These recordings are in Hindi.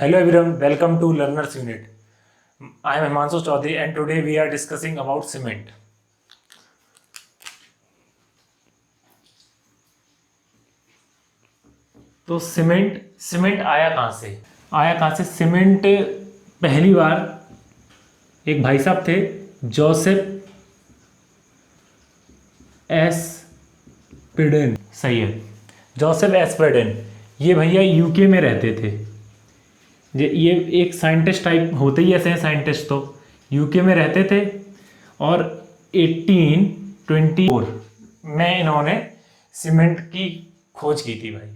Hello everyone, welcome to Learners Unit. I am Himanshu Chaudhary and today we are discussing about cement. तो सीमेंट आया कहाँ से सीमेंट पहली बार एक भाई साहब थे, जोसेफ एस पिडेन। सही है, जोसेफ एस पिडेन। ये भैया यूके में रहते थे। ये एक साइंटिस्ट टाइप होते ही ऐसे हैं साइंटिस्ट, तो यूके में रहते थे और 1824 में इन्होंने सीमेंट की खोज की थी भाई,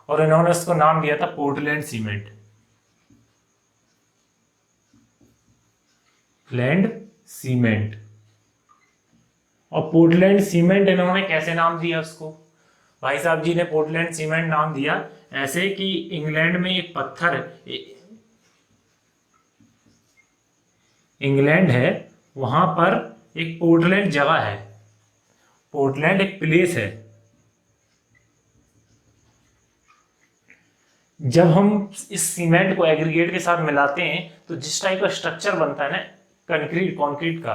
और इन्होंने उसको नाम दिया था पोर्टलैंड सीमेंट। और पोर्टलैंड सीमेंट इन्होंने कैसे नाम दिया उसको? भाई साहब जी ने पोर्टलैंड सीमेंट नाम दिया ऐसे कि इंग्लैंड में एक पत्थर, इंग्लैंड है, वहां पर एक पोर्टलैंड जगह है, पोर्टलैंड एक प्लेस है। जब हम इस सीमेंट को एग्रीगेट के साथ मिलाते हैं तो जिस टाइप का स्ट्रक्चर बनता है ना कंक्रीट का,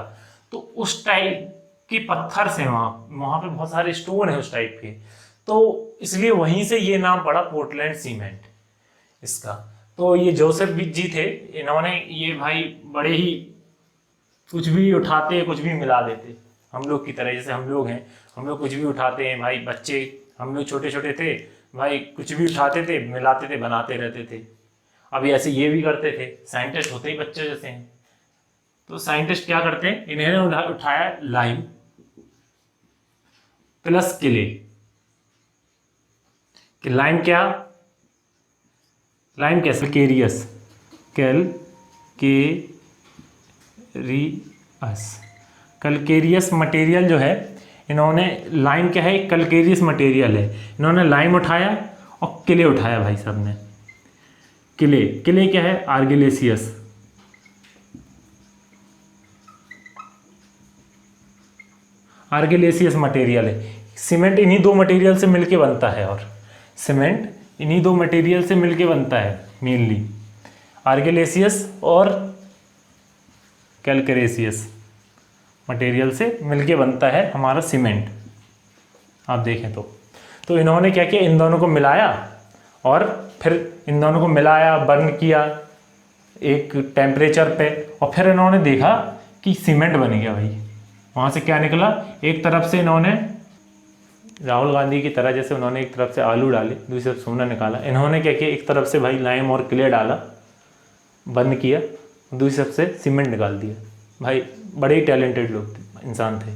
तो उस टाइप के पत्थर से वहां पे बहुत सारे स्टोन है उस टाइप के, तो इसलिए वहीं से ये नाम पड़ा पोर्टलैंड सीमेंट इसका। तो ये जोसेफ जी थे, इन्होंने ये भाई बड़े ही कुछ भी उठाते कुछ भी मिला देते, हम लोग की तरह। जैसे हम लोग हैं, हम लोग कुछ भी उठाते हैं भाई, बच्चे हम लोग छोटे छोटे थे भाई, कुछ भी उठाते थे मिलाते थे बनाते रहते थे। अभी ऐसे ये भी करते थे, साइंटिस्ट होते ही बच्चे जैसे हैं। तो साइंटिस्ट क्या करते हैं, इन्होंने उठाया लाइम प्लस क्ले। कि लाइम कैसे कैलकेरियस मटेरियल जो है, इन्होंने लाइम क्या है, एक कैलकेरियस मटेरियल है। इन्होंने लाइम उठाया और क्ले उठाया भाई साहब ने। क्ले क्या है, आर्गिलेसियस मटेरियल है। सीमेंट इन्हीं दो मटेरियल से मिलके बनता है, और सीमेंट इन्हीं दो मटेरियल से मिलके बनता है मेनली, आर्गिलेसियस और कैलकेरेसियस मटेरियल से मिलके बनता है हमारा सीमेंट। आप देखें तो इन्होंने क्या किया, इन दोनों को मिलाया और फिर इन दोनों को मिलाया, बर्न किया एक टेम्परेचर पे, और फिर इन्होंने देखा कि सीमेंट बन गया भाई। वहाँ से क्या निकला, एक तरफ से इन्होंने राहुल गांधी की तरह, जैसे उन्होंने एक तरफ से आलू डाले दूसरी तरफ सोना निकाला, इन्होंने क्या किया, एक तरफ से भाई लाइम और क्ले डाला, बंद किया, दूसरी तरफ से सीमेंट निकाल दिया। भाई बड़े ही टैलेंटेड लोग थे, इंसान थे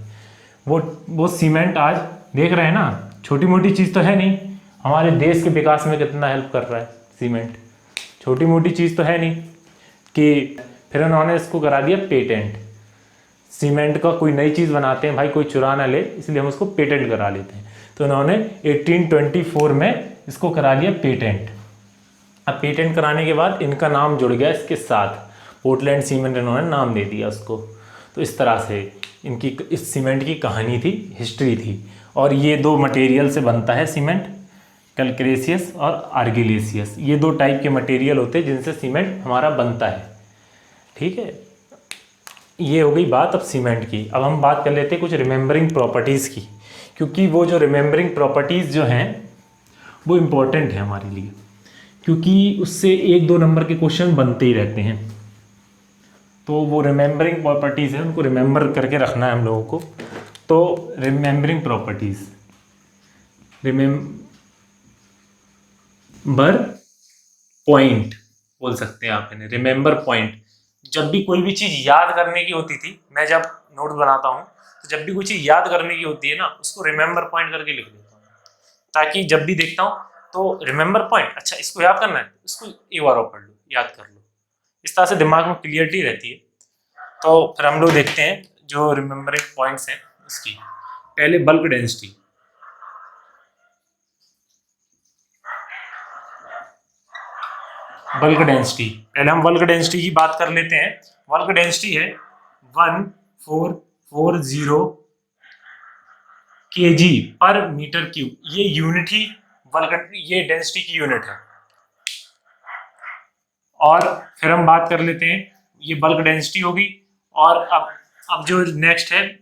वो सीमेंट आज देख रहे हैं ना, छोटी मोटी चीज़ तो है नहीं, हमारे देश के विकास में कितना हेल्प कर रहा है सीमेंट, छोटी मोटी चीज़ तो है नहीं। कि फिर उन्होंने इसको करा दिया पेटेंट। सीमेंट का कोई नई चीज़ बनाते हैं भाई, कोई चुरा ना ले, इसलिए हम उसको पेटेंट करा लेते हैं। तो इन्होंने 1824 में इसको करा लिया पेटेंट। अब पेटेंट कराने के बाद इनका नाम जुड़ गया इसके साथ, पोर्टलैंड सीमेंट इन्होंने नाम दे दिया उसको। तो इस तरह से इनकी इस सीमेंट की कहानी थी, हिस्ट्री थी। और ये दो मटेरियल से बनता है सीमेंट, कैलकेरेसियस और आर्गिलेसियस। ये दो टाइप के मटेरियल होते हैं जिनसे सीमेंट हमारा बनता है। ठीक है, ये हो गई बात अब सीमेंट की। अब हम बात कर लेते हैं कुछ रिमेंबरिंग प्रॉपर्टीज़ की, क्योंकि वो जो रिमेंबरिंग प्रॉपर्टीज़ जो हैं वो इम्पोर्टेंट है हमारे लिए, क्योंकि उससे 1-2 नंबर के क्वेश्चन बनते ही रहते हैं। तो वो रिमेंबरिंग प्रॉपर्टीज़ है, उनको रिमेंबर करके रखना है हम लोगों को। तो रिमेंबरिंग प्रॉपर्टीज़, रिमेंबर पॉइंट बोल सकते हैं आप इन्हें, रिमेंबर पॉइंट। जब भी कोई भी चीज़ याद करने की होती थी, मैं जब नोट बनाता हूँ तो जब भी कोई चीज़ याद करने की होती है ना, उसको रिमेंबर पॉइंट करके लिख देता हूँ, ताकि जब भी देखता हूँ तो रिमेंबर पॉइंट, अच्छा इसको याद करना है, इसको एक बार और पढ़ लो, याद कर लो। इस तरह से दिमाग में क्लियरिटी रहती है। तो फिर हम लोग देखते हैं जो रिमेंबरिंग पॉइंट्स हैं उसकी। पहले बल्क डेंसिटी, पहले हम बल्क डेंसिटी की बात कर लेते हैं। बल्क डेंसिटी है 1440 kg पर मीटर क्यूब। ये यूनिट ही बल्क, ये डेंसिटी की यूनिट है। और फिर हम बात कर लेते हैं, ये बल्क डेंसिटी होगी। और अब जो नेक्स्ट है,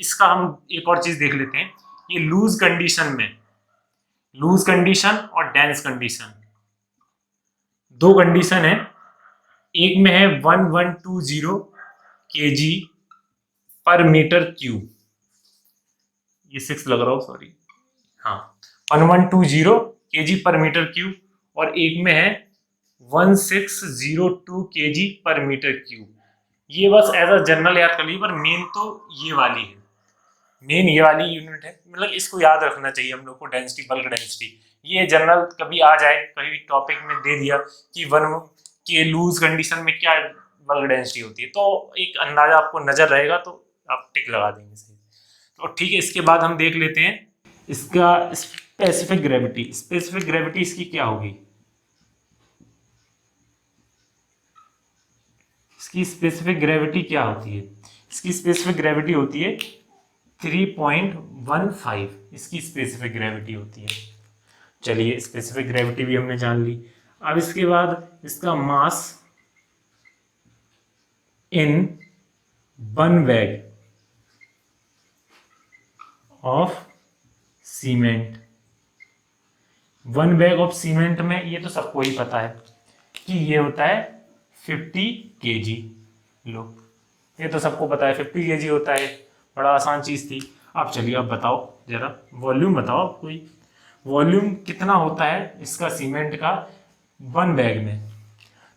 इसका हम एक और चीज देख लेते हैं, ये लूज कंडीशन में, लूज कंडीशन और डेंस कंडीशन, दो कंडीशन है। एक में है 1120 kg पर मीटर क्यूब, ये 6 लग रहा हो, सॉरी, हाँ 1120 kg पर मीटर क्यूब, और एक में है 1602 kg पर मीटर क्यूब। ये बस एज अ जनरल याद कर लीजिए, पर मेन तो ये वाली है, मेन ये वाली यूनिट है, मतलब इसको याद रखना चाहिए हम लोग को, डेंसिटी, बल्क डेंसिटी। ये जनरल कभी आ जाए, कभी टॉपिक में दे दिया कि वन के लूज कंडीशन में क्या बल्क डेंसिटी होती है, तो एक अंदाजा आपको नजर रहेगा, तो आप टिक लगा देंगे सही। तो ठीक है, इसके बाद हम देख लेते हैं इसका स्पेसिफिक ग्रेविटी। स्पेसिफिक ग्रेविटी इसकी क्या होगी, इसकी स्पेसिफिक ग्रेविटी क्या होती है, इसकी स्पेसिफिक ग्रेविटी होती है 3.15, इसकी स्पेसिफिक ग्रेविटी होती है। चलिए, स्पेसिफिक ग्रेविटी भी हमने जान ली। अब इसके बाद इसका mass in one bag of cement. One bag of cement में ये तो सबको ही पता है कि ये होता है 50 kg। लो, ये तो सबको पता है 50 kg होता है, बड़ा आसान चीज थी। अब चलिए, अब बताओ जरा, वॉल्यूम बताओ, कोई वॉल्यूम कितना होता है इसका सीमेंट का वन बैग में।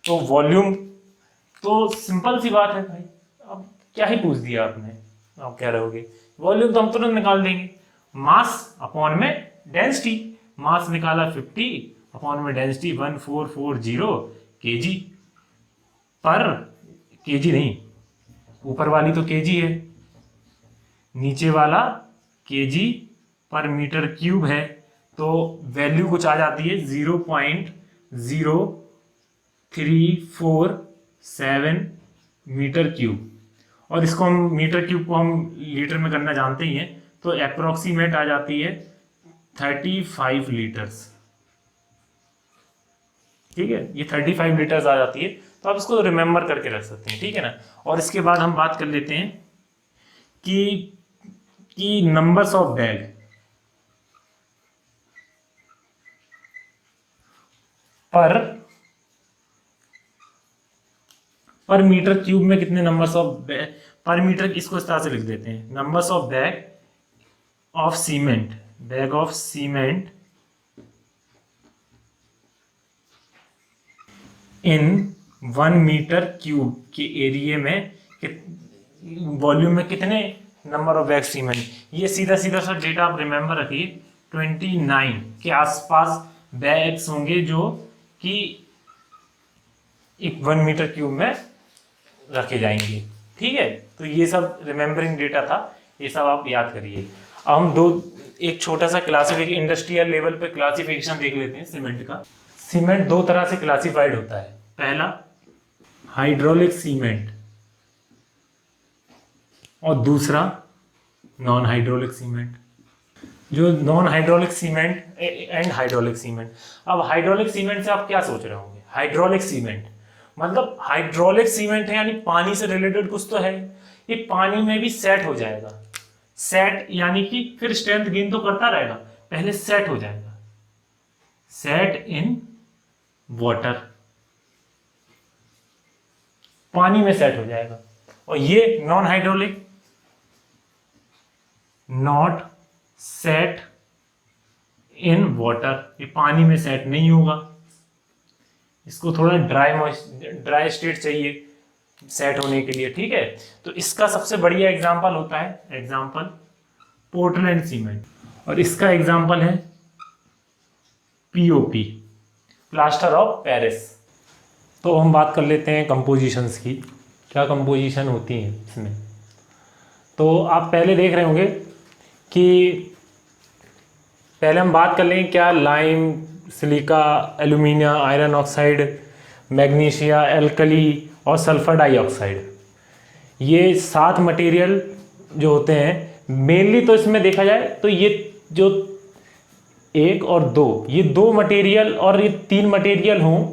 तो वॉल्यूम तो सिंपल सी बात है भाई, अब क्या ही पूछ दिया आपने, आप क्या रहोगे, वॉल्यूम तो हम तुरंत निकाल देंगे, मास अपॉन में डेंसिटी। मास निकाला 50 अपॉन में डेंसिटी 1440 kg पर, kg नहीं, ऊपर वाली तो kg है, नीचे वाला kg पर मीटर क्यूब है, तो वैल्यू कुछ आ जाती है 0.0347 मीटर क्यूब। और इसको हम मीटर क्यूब को हम लीटर में करना जानते ही हैं, तो अप्रोक्सीमेट आ जाती है 35 लीटर्स। ठीक है, ये 35 लीटर्स आ जाती है, तो आप इसको रिमेंबर करके रख सकते हैं, ठीक है ना। और इसके बाद हम बात कर लेते हैं कि numbers of bag per metre cube में कितने numbers of bag per metre, इसको इस तरह से लिख देते हैं, numbers of bag of cement, bag of cement in 1 metre cube के एरिया में, वॉल्यूम में कितने नंबर ऑफ बैग सीमेंट। ये सीधा सीधा सा डेटा आप रिमेंबर रखिए, 29 के आसपास बैग्स होंगे जो कि एक 1 मीटर क्यूब में रखे जाएंगे। ठीक है, तो ये सब रिमेंबरिंग डेटा था, ये सब आप याद करिए। अब हम एक छोटा सा क्लासिफिकेशन, इंडस्ट्रियल लेवल पे क्लासिफिकेशन देख लेते हैं सीमेंट का। सीमेंट दो तरह से क्लासिफाइड होता है, पहला हाइड्रोलिक सीमेंट और दूसरा नॉन हाइड्रोलिक सीमेंट। जो non hydraulic cement and hydraulic cement. अब हाइड्रोलिक सीमेंट से आप क्या सोच रहे होंगे, हाइड्रोलिक सीमेंट मतलब हाइड्रोलिक सीमेंट है यानी पानी से रिलेटेड कुछ तो है, ये पानी में भी सेट हो जाएगा। सेट यानी कि फिर स्ट्रेंथ गेन तो करता रहेगा, पहले सेट हो जाएगा, सेट इन वाटर, पानी में सेट हो जाएगा। और ये non hydraulic, not set in water, ये पानी में सेट नहीं होगा, इसको थोड़ा ड्राई स्टेट चाहिए सेट होने के लिए। ठीक है, तो इसका सबसे बढ़िया एग्जांपल होता है, एग्जांपल पोर्टलैंड सीमेंट, और इसका एग्जांपल है पीओपी, प्लास्टर ऑफ पेरिस। तो हम बात कर लेते हैं कंपोजिशंस की, क्या कंपोजिशन होती है इसमें। तो आप पहले देख रहे होंगे कि पहले हम बात कर लेंगे क्या, lime, silica, alumina, iron oxide, magnesia, alkali और सल्फर डाइऑक्साइड, ये 7 मटेरियल जो होते हैं। मेनली तो इसमें देखा जाए तो ये जो 1 और 2, ये 2 मटेरियल और ये 3 मटेरियल हों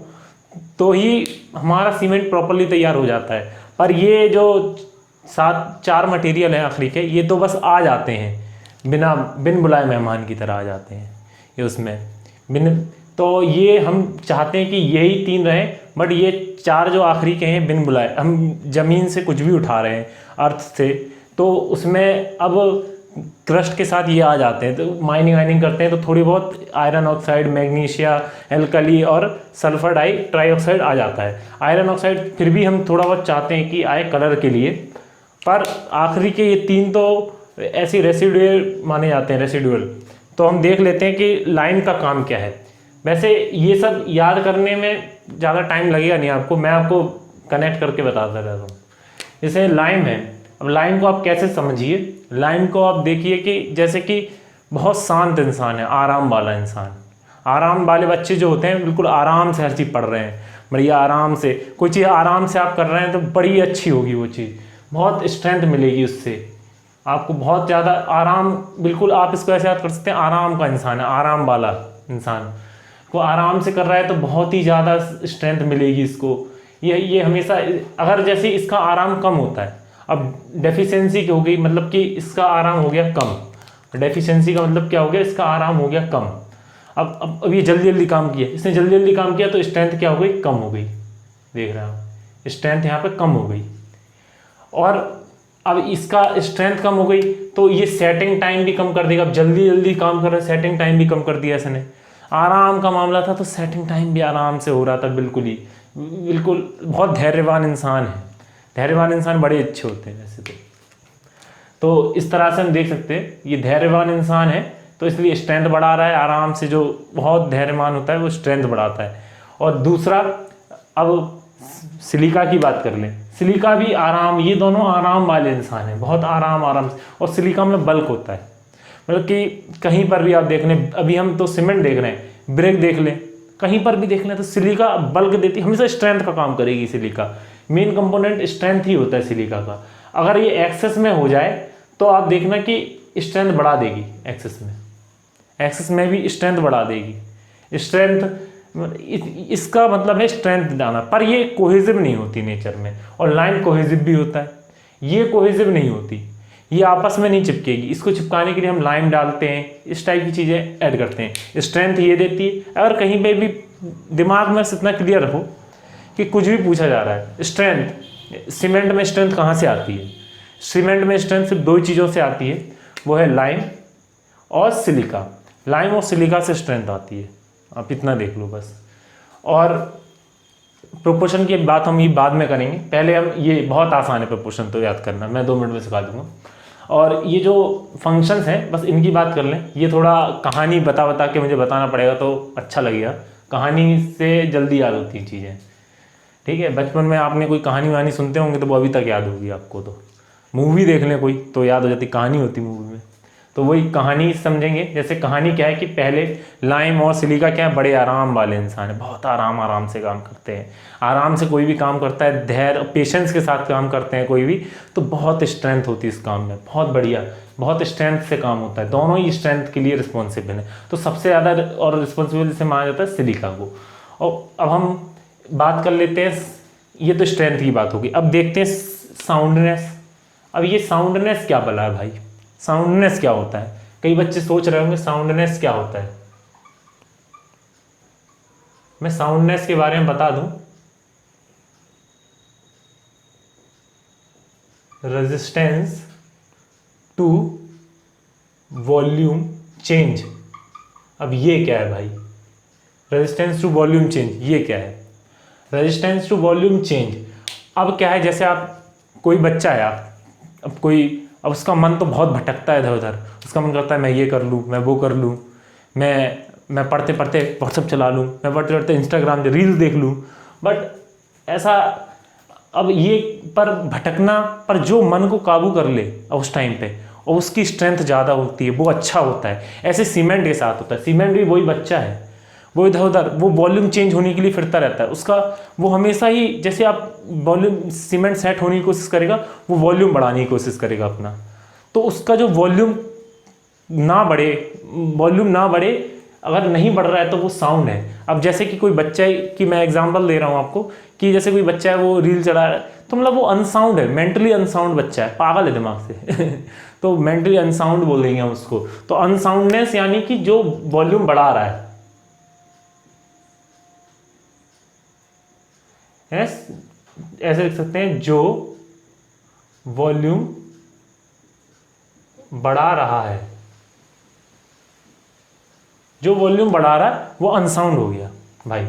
तो ही हमारा सीमेंट प्रॉपरली तैयार हो जाता है। पर ये जो 4 मटेरियल हैं आखिरी के, ये तो बस आ जाते हैं बिन बुलाए मेहमान की तरह आ जाते हैं ये उसमें बिन। तो ये हम चाहते हैं कि यही 3 रहें, बट ये 4 जो आखिरी के हैं बिन बुलाए, हम ज़मीन से कुछ भी उठा रहे हैं अर्थ से, तो उसमें अब क्रस्ट के साथ ये आ जाते हैं। तो माइनिंग वाइनिंग करते हैं तो थोड़ी बहुत आयरन ऑक्साइड, मैग्नीशिया, एल्कली और सल्फर ट्राईऑक्साइड आ जाता है। आयरन ऑक्साइड फिर भी हम थोड़ा बहुत चाहते हैं कि आए कलर के लिए, पर आखिरी के ये 3 तो ऐसी रेसिडुअल माने जाते हैं, रेसिडुअल। तो हम देख लेते हैं कि लाइम का काम क्या है। वैसे ये सब याद करने में ज़्यादा टाइम लगेगा नहीं आपको, मैं आपको कनेक्ट करके बताता रहता हूँ। जैसे लाइम है, अब लाइम को आप कैसे समझिए, लाइम को आप देखिए कि जैसे कि बहुत शांत इंसान है, आराम वाला इंसान। आराम वाले बच्चे जो होते हैं बिल्कुल आराम से हर चीज़ पढ़ रहे हैं, बढ़िया आराम से कोई चीज़ आराम से आप कर रहे हैं तो बड़ी अच्छी होगी वो चीज़, बहुत स्ट्रेंथ मिलेगी उससे आपको, बहुत ज़्यादा आराम। बिल्कुल आप इसको ऐसे याद कर सकते हैं, आराम का इंसान है, आराम वाला इंसान को आराम से कर रहा है तो बहुत ही ज़्यादा स्ट्रेंथ मिलेगी इसको। ये हमेशा, अगर जैसे इसका आराम कम होता है, अब डेफिशिएंसी हो गई, मतलब कि इसका आराम हो गया कम। डेफिशिएंसी का मतलब क्या हो गया, इसका आराम हो गया कम। अब ये जल्दी जल्दी काम किया, इसने जल्दी जल्दी काम किया तो स्ट्रेंथ क्या हो गई, कम हो गई। देख रहे हो, स्ट्रेंथ यहाँ पे कम हो गई। और अब इसका स्ट्रेंथ कम हो गई तो ये सेटिंग टाइम भी कम कर देगा। अब जल्दी जल्दी काम कर रहे हैं, सेटिंग टाइम भी कम कर दिया इसने। आराम का मामला था तो सेटिंग टाइम भी आराम से हो रहा था, बिल्कुल बहुत धैर्यवान इंसान है। धैर्यवान इंसान बड़े अच्छे होते हैं वैसे तो इस तरह से हम देख सकते हैं ये धैर्यवान इंसान है तो इसलिए स्ट्रेंथ बढ़ा रहा है आराम से। जो बहुत धैर्यवान होता है वो स्ट्रेंथ बढ़ाता है। और दूसरा, अब सिलिका की बात कर लें, सिलिका भी आराम, ये दोनों आराम वाले इंसान हैं, बहुत आराम से। और सिलिका में बल्क होता है, मतलब कि कहीं पर भी आप देख लें, अभी हम तो सीमेंट देख रहे हैं, ब्रेक देख लें, कहीं पर भी देख लें तो सिलिका बल्क देती, हमेशा स्ट्रेंथ का काम करेगी सिलिका। मेन कंपोनेंट स्ट्रेंथ ही होता है सिलिका का। अगर ये एक्सेस में हो जाए तो आप देखना कि स्ट्रेंथ बढ़ा देगी, एक्सेस में भी स्ट्रेंथ बढ़ा देगी। स्ट्रेंथ इसका मतलब है स्ट्रेंथ डालना, पर ये कोहेसिव नहीं होती नेचर में। और लाइम कोहेसिव भी होता है, ये कोहेसिव नहीं होती, ये आपस में नहीं चिपकेगी। इसको चिपकाने के लिए हम लाइम डालते हैं, इस टाइप की चीज़ें ऐड करते हैं। स्ट्रेंथ ये देती है। अगर कहीं पे भी दिमाग में इतना क्लियर रखो कि कुछ भी पूछा जा रहा है, स्ट्रेंथ, सीमेंट में स्ट्रेंथ कहाँ से आती है? सीमेंट में स्ट्रेंथ सिर्फ 2 चीज़ों से आती है, वो है लाइम और सिलिका। लाइम और सिलिका से स्ट्रेंथ आती है, आप इतना देख लो बस। और प्रोपोर्शन की बात हम ये बाद में करेंगे, पहले हम, ये बहुत आसान है प्रोपोर्शन तो याद करना, मैं 2 मिनट में सिखा दूंगा। और ये जो फंक्शंस हैं बस इनकी बात कर लें। ये थोड़ा कहानी बता के मुझे बताना पड़ेगा तो अच्छा लगेगा, कहानी से जल्दी याद होती हैं चीज़ें, ठीक है। बचपन में आपने कोई कहानी वहानी सुनते होंगे तो वो अभी तक याद होगी आपको। तो मूवी देख लें कोई तो याद हो जाती, कहानी होती मूवी में। तो वही कहानी समझेंगे। जैसे कहानी क्या है कि पहले लाइम और सिलिका क्या है, बड़े आराम वाले इंसान है, बहुत आराम से काम करते हैं। आराम से कोई भी काम करता है, धैर्य पेशेंस के साथ काम करते हैं कोई भी, तो बहुत स्ट्रेंथ होती है इस काम में, बहुत बढ़िया, बहुत स्ट्रेंथ से काम होता है। दोनों ही स्ट्रेंथ के लिए रिस्पॉन्सिबल है। तो सबसे ज़्यादा और रिस्पॉन्सिबल से माना जाता है सिलिका को। और अब हम बात कर लेते हैं, ये तो स्ट्रेंथ की बात होगी। अब देखते हैं साउंडनेस। अब ये साउंडनेस क्या भला है भाई, साउंडनेस क्या होता है? कई बच्चे सोच रहे होंगे साउंडनेस क्या होता है। मैं साउंडनेस के बारे में बता दूं, रेजिस्टेंस टू वॉल्यूम चेंज। अब ये क्या है भाई, रेजिस्टेंस टू वॉल्यूम चेंज, ये क्या है रेजिस्टेंस टू वॉल्यूम चेंज? अब क्या है, जैसे आप, कोई बच्चा है, अब उसका मन तो बहुत भटकता है इधर उधर, उसका मन करता है मैं ये कर लूँ, मैं वो कर लूँ, मैं पढ़ते पढ़ते व्हाट्सएप चला लूँ, मैं पढ़ते पढ़ते इंस्टाग्राम पे रील्स देख लूँ। बट ऐसा, अब ये पर भटकना, पर जो मन को काबू कर ले उस टाइम पे और उसकी स्ट्रेंथ ज़्यादा होती है, वो अच्छा होता है। ऐसे सीमेंट के साथ होता है, सीमेंट भी वही बच्चा है, वो इधर उधर वो वॉल्यूम चेंज होने के लिए फिरता रहता है उसका। वो हमेशा ही, जैसे आप वॉल्यूम, सीमेंट सेट होने की कोशिश करेगा, वो वॉल्यूम बढ़ाने की कोशिश करेगा अपना, तो उसका जो वॉल्यूम ना बढ़े, अगर नहीं बढ़ रहा है तो वो साउंड है। अब जैसे कि कोई बच्चा की मैं एग्जांपल दे रहा हूँ आपको कि जैसे कोई बच्चा है वो रील चला रहा है, तो मतलब वो अनसाउंड है, मेंटली अनसाउंड बच्चा है, पागल है दिमाग से तो मेंटली अनसाउंड बोलेंगे हम उसको। तो अनसाउंडनेस यानी कि जो वॉल्यूम बढ़ा रहा है, ऐसे लिख सकते हैं, जो वॉल्यूम बढ़ा रहा है, जो वॉल्यूम बढ़ा रहा है वो अनसाउंड हो गया भाई।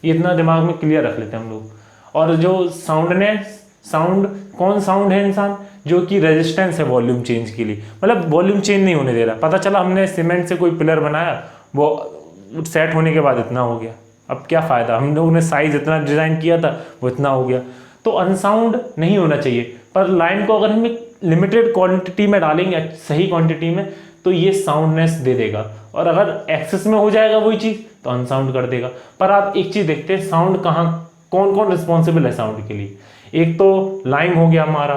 ये इतना दिमाग में क्लियर रख लेते हैं हम लोग। और जो साउंडनेस, साउंड कौन साउंड है इंसान, जो कि रेजिस्टेंस है वॉल्यूम चेंज के लिए, मतलब वॉल्यूम चेंज नहीं होने दे रहा। पता चला हमने सीमेंट से कोई पिलर बनाया, वो सेट होने के बाद इतना हो गया, अब क्या फ़ायदा, हम लोगों ने साइज इतना डिज़ाइन किया था वो इतना हो गया। तो अनसाउंड नहीं होना चाहिए। पर लाइन को अगर हम एक लिमिटेड क्वांटिटी में डालेंगे, सही क्वांटिटी में, तो ये साउंडनेस दे देगा। और अगर एक्सेस में हो जाएगा वही चीज़ तो अनसाउंड कर देगा। पर आप एक चीज़ देखते हैं, साउंड कहाँ, कौन कौन रिस्पॉन्सिबल है साउंड के लिए। एक तो लाइम हो गया हमारा,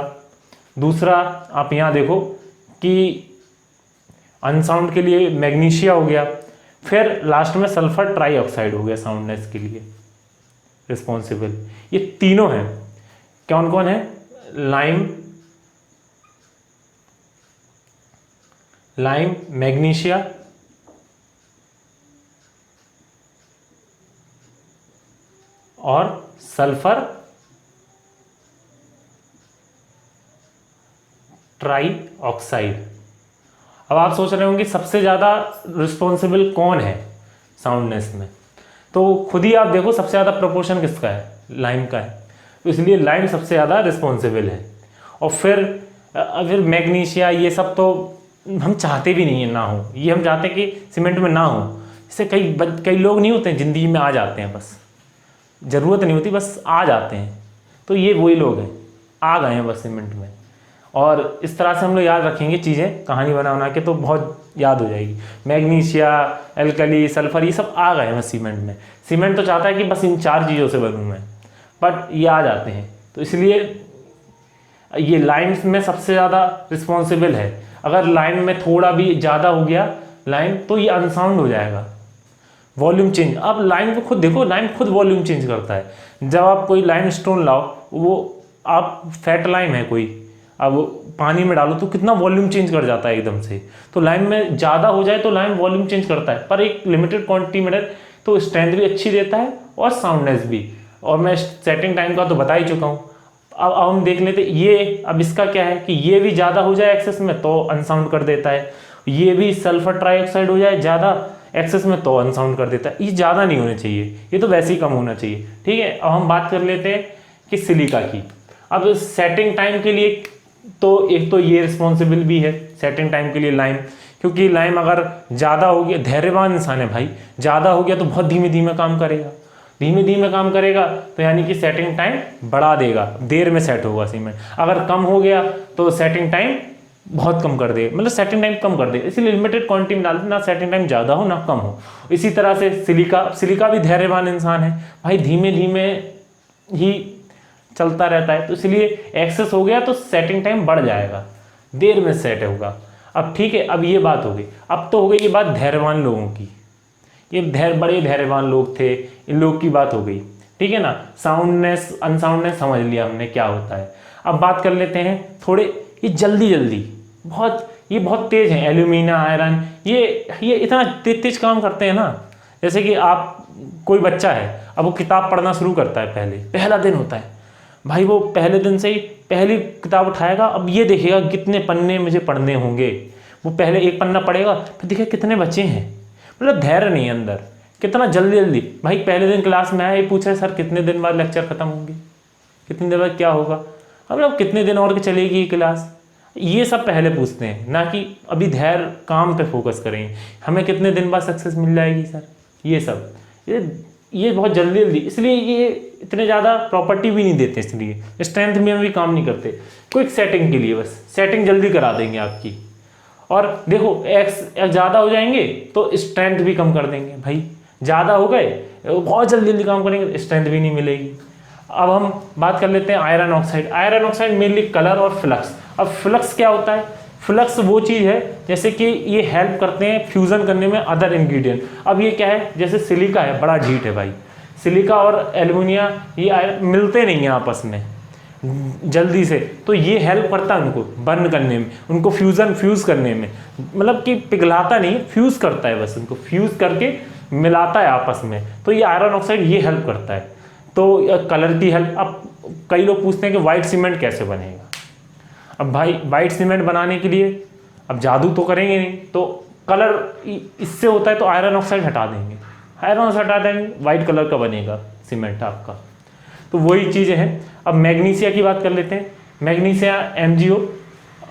दूसरा आप यहाँ देखो कि अनसाउंड के लिए मैग्नीशिया हो गया, फिर लास्ट में सल्फर ट्राईऑक्साइड हो गया साउंडनेस के लिए रिस्पॉन्सिबल। ये तीनों हैं। कौन कौन है? लाइम, मैग्नीशिया और सल्फर ट्राईऑक्साइड। अब आप सोच रहे होंगे सबसे ज़्यादा रिस्पॉन्सिबल कौन है साउंडनेस में, तो खुद ही आप देखो सबसे ज़्यादा प्रोपोर्शन किसका है, लाइम का है। तो इसलिए लाइम सबसे ज़्यादा रिस्पॉन्सिबल है। और फिर मैग्नीशिया, ये सब तो हम चाहते भी नहीं है ना हो, ये हम चाहते हैं कि सीमेंट में ना हो। इससे कई लोग नहीं होते हैं ज़िंदगी में, आ जाते हैं, बस ज़रूरत नहीं होती, बस आ जाते हैं। तो ये वही लोग हैं, आ गए हैं बस सीमेंट में। और इस तरह से हम लोग याद रखेंगे चीज़ें, कहानी बना के तो बहुत याद हो जाएगी। मैग्नीशिया, एल्कली, सल्फर, ये सब आ गए हैं बस सीमेंट में। सीमेंट तो चाहता है कि बस इन 4 चीज़ों से बनूँ मैं, बट ये आ जाते हैं। तो इसलिए ये लाइम में सबसे ज़्यादा रिस्पॉन्सिबल है। अगर लाइम में थोड़ा भी ज़्यादा हो गया लाइम, तो ये अनसाउंड हो जाएगा, वॉल्यूम चेंज। अब लाइम को खुद देखो, लाइम खुद वॉल्यूम चेंज करता है। जब आप कोई लाइम स्टोन लाओ, वो आप फैट लाइम है कोई, अब पानी में डालो तो कितना वॉल्यूम चेंज कर जाता है एकदम से। तो लाइम में ज़्यादा हो जाए तो लाइम वॉल्यूम चेंज करता है, पर एक लिमिटेड क्वांटिटी में तो स्ट्रेंथ भी अच्छी देता है और साउंडनेस भी। और मैं सेटिंग टाइम का तो बता ही चुका हूँ। अब हम देख लेते ये, अब इसका क्या है कि ये भी ज़्यादा हो जाए एक्सेस में तो अनसाउंड कर देता है, ये भी सल्फर ट्राईऑक्साइड हो जाए ज़्यादा एक्सेस में तो अनसाउंड कर देता है। ये ज़्यादा नहीं होने चाहिए, ये तो वैसे ही कम होना चाहिए। ठीक है, अब हम बात कर लेते हैं कि सिलिका की। अब सेटिंग टाइम के लिए तो एक तो ये रिस्पॉन्सिबल भी है सेटिंग टाइम के लिए लाइम, क्योंकि लाइम अगर ज़्यादा हो गया, धैर्यवान इंसान है भाई, ज़्यादा हो गया तो बहुत धीमे धीमे काम करेगा, धीमे धीमे काम करेगा, तो यानी कि सेटिंग टाइम बढ़ा देगा, देर में सेट होगा सीमेंट। अगर कम हो गया तो सेटिंग टाइम बहुत कम कर दे, मतलब सेटिंग टाइम कम कर दे। इसलिए लिमिटेड क्वांटिटी में डालते, ना सेटिंग टाइम ज़्यादा हो ना कम हो। इसी तरह से सिलिका भी धैर्यवान इंसान है भाई, धीमे धीमे ही चलता रहता है। तो इसलिए एक्सेस हो गया तो सेटिंग टाइम बढ़ जाएगा, देर में सेट होगा। अब ठीक है, अब ये बात हो गई। अब तो हो गई ये बात धैर्यवान लोगों की, ये बड़े धैर्यवान लोग थे, इन लोग की बात हो गई। ठीक है ना, साउंडनेस अनसाउंडनेस समझ लिया हमने क्या होता है। अब बात कर लेते हैं थोड़े, ये जल्दी ये बहुत तेज है, एल्यूमिनियम, आयरन, ये इतना तेज काम करते हैं ना। जैसे कि आप कोई बच्चा है, अब वो किताब पढ़ना शुरू करता है, पहला दिन होता है भाई, वो पहले दिन से ही पहली किताब उठाएगा, अब ये देखेगा कितने पन्ने मुझे पढ़ने होंगे। वो पहले एक पन्ना पढ़ेगा, फिर देखेगा कितने बचे हैं, मतलब धैर्य नहीं अंदर, कितना जल्दी भाई पहले दिन क्लास में आया, ये पूछा सर कितने दिन बाद लेक्चर खत्म होंगे, कितने दिन बाद क्या होगा, मतलब कितने दिन और चलेगी ये क्लास। ये सब पहले पूछते हैं, ना कि अभी धैर्य काम पे फोकस करेंगे, हमें कितने दिन बाद सक्सेस मिल जाएगी सर। ये सब ये बहुत जल्दी, इसलिए ये इतने ज़्यादा प्रॉपर्टी भी नहीं देते, इसलिए स्ट्रेंथ में भी काम नहीं करते। क्विक सेटिंग के लिए बस सेटिंग जल्दी करा देंगे आपकी। और देखो एक्स ज़्यादा हो जाएंगे तो स्ट्रेंथ भी कम कर देंगे भाई, ज़्यादा हो गए बहुत जल्दी काम करेंगे, स्ट्रेंथ भी नहीं मिलेगी। अब हम बात कर लेते हैं iron oxide. Iron oxide mainly colour और फ्लक्स। अब फ्लक्स क्या होता है? फ्लक्स वो चीज़ है जैसे कि ये हेल्प करते हैं फ्यूज़न करने में अदर इंग्रेडिएंट। अब ये क्या है, जैसे सिलिका है, बड़ा ढीठ है भाई, सिलिका और एल्युमिनिया ये मिलते नहीं हैं आपस में जल्दी से, तो ये हेल्प करता है उनको बर्न करने में, उनको फ्यूज़ करने में, मतलब कि पिघलाता नहीं, फ्यूज़ करता है, बस उनको फ्यूज़ करके मिलाता है आपस में। तो ये आयरन ऑक्साइड ये हेल्प करता है। तो कलर की हेल्प। अब कई लोग पूछते हैं कि वाइट सीमेंट कैसे बनेगा। अब भाई वाइट सीमेंट बनाने के लिए अब जादू तो करेंगे नहीं, तो कलर इससे होता है तो आयरन ऑक्साइड हटा देंगे, आयरन ऑक्साइड हटा देंगे, वाइट कलर का बनेगा सीमेंट आपका। तो वही चीज़ें हैं। अब मैग्नीशिया की बात कर लेते हैं, मैग्नीशिया MgO।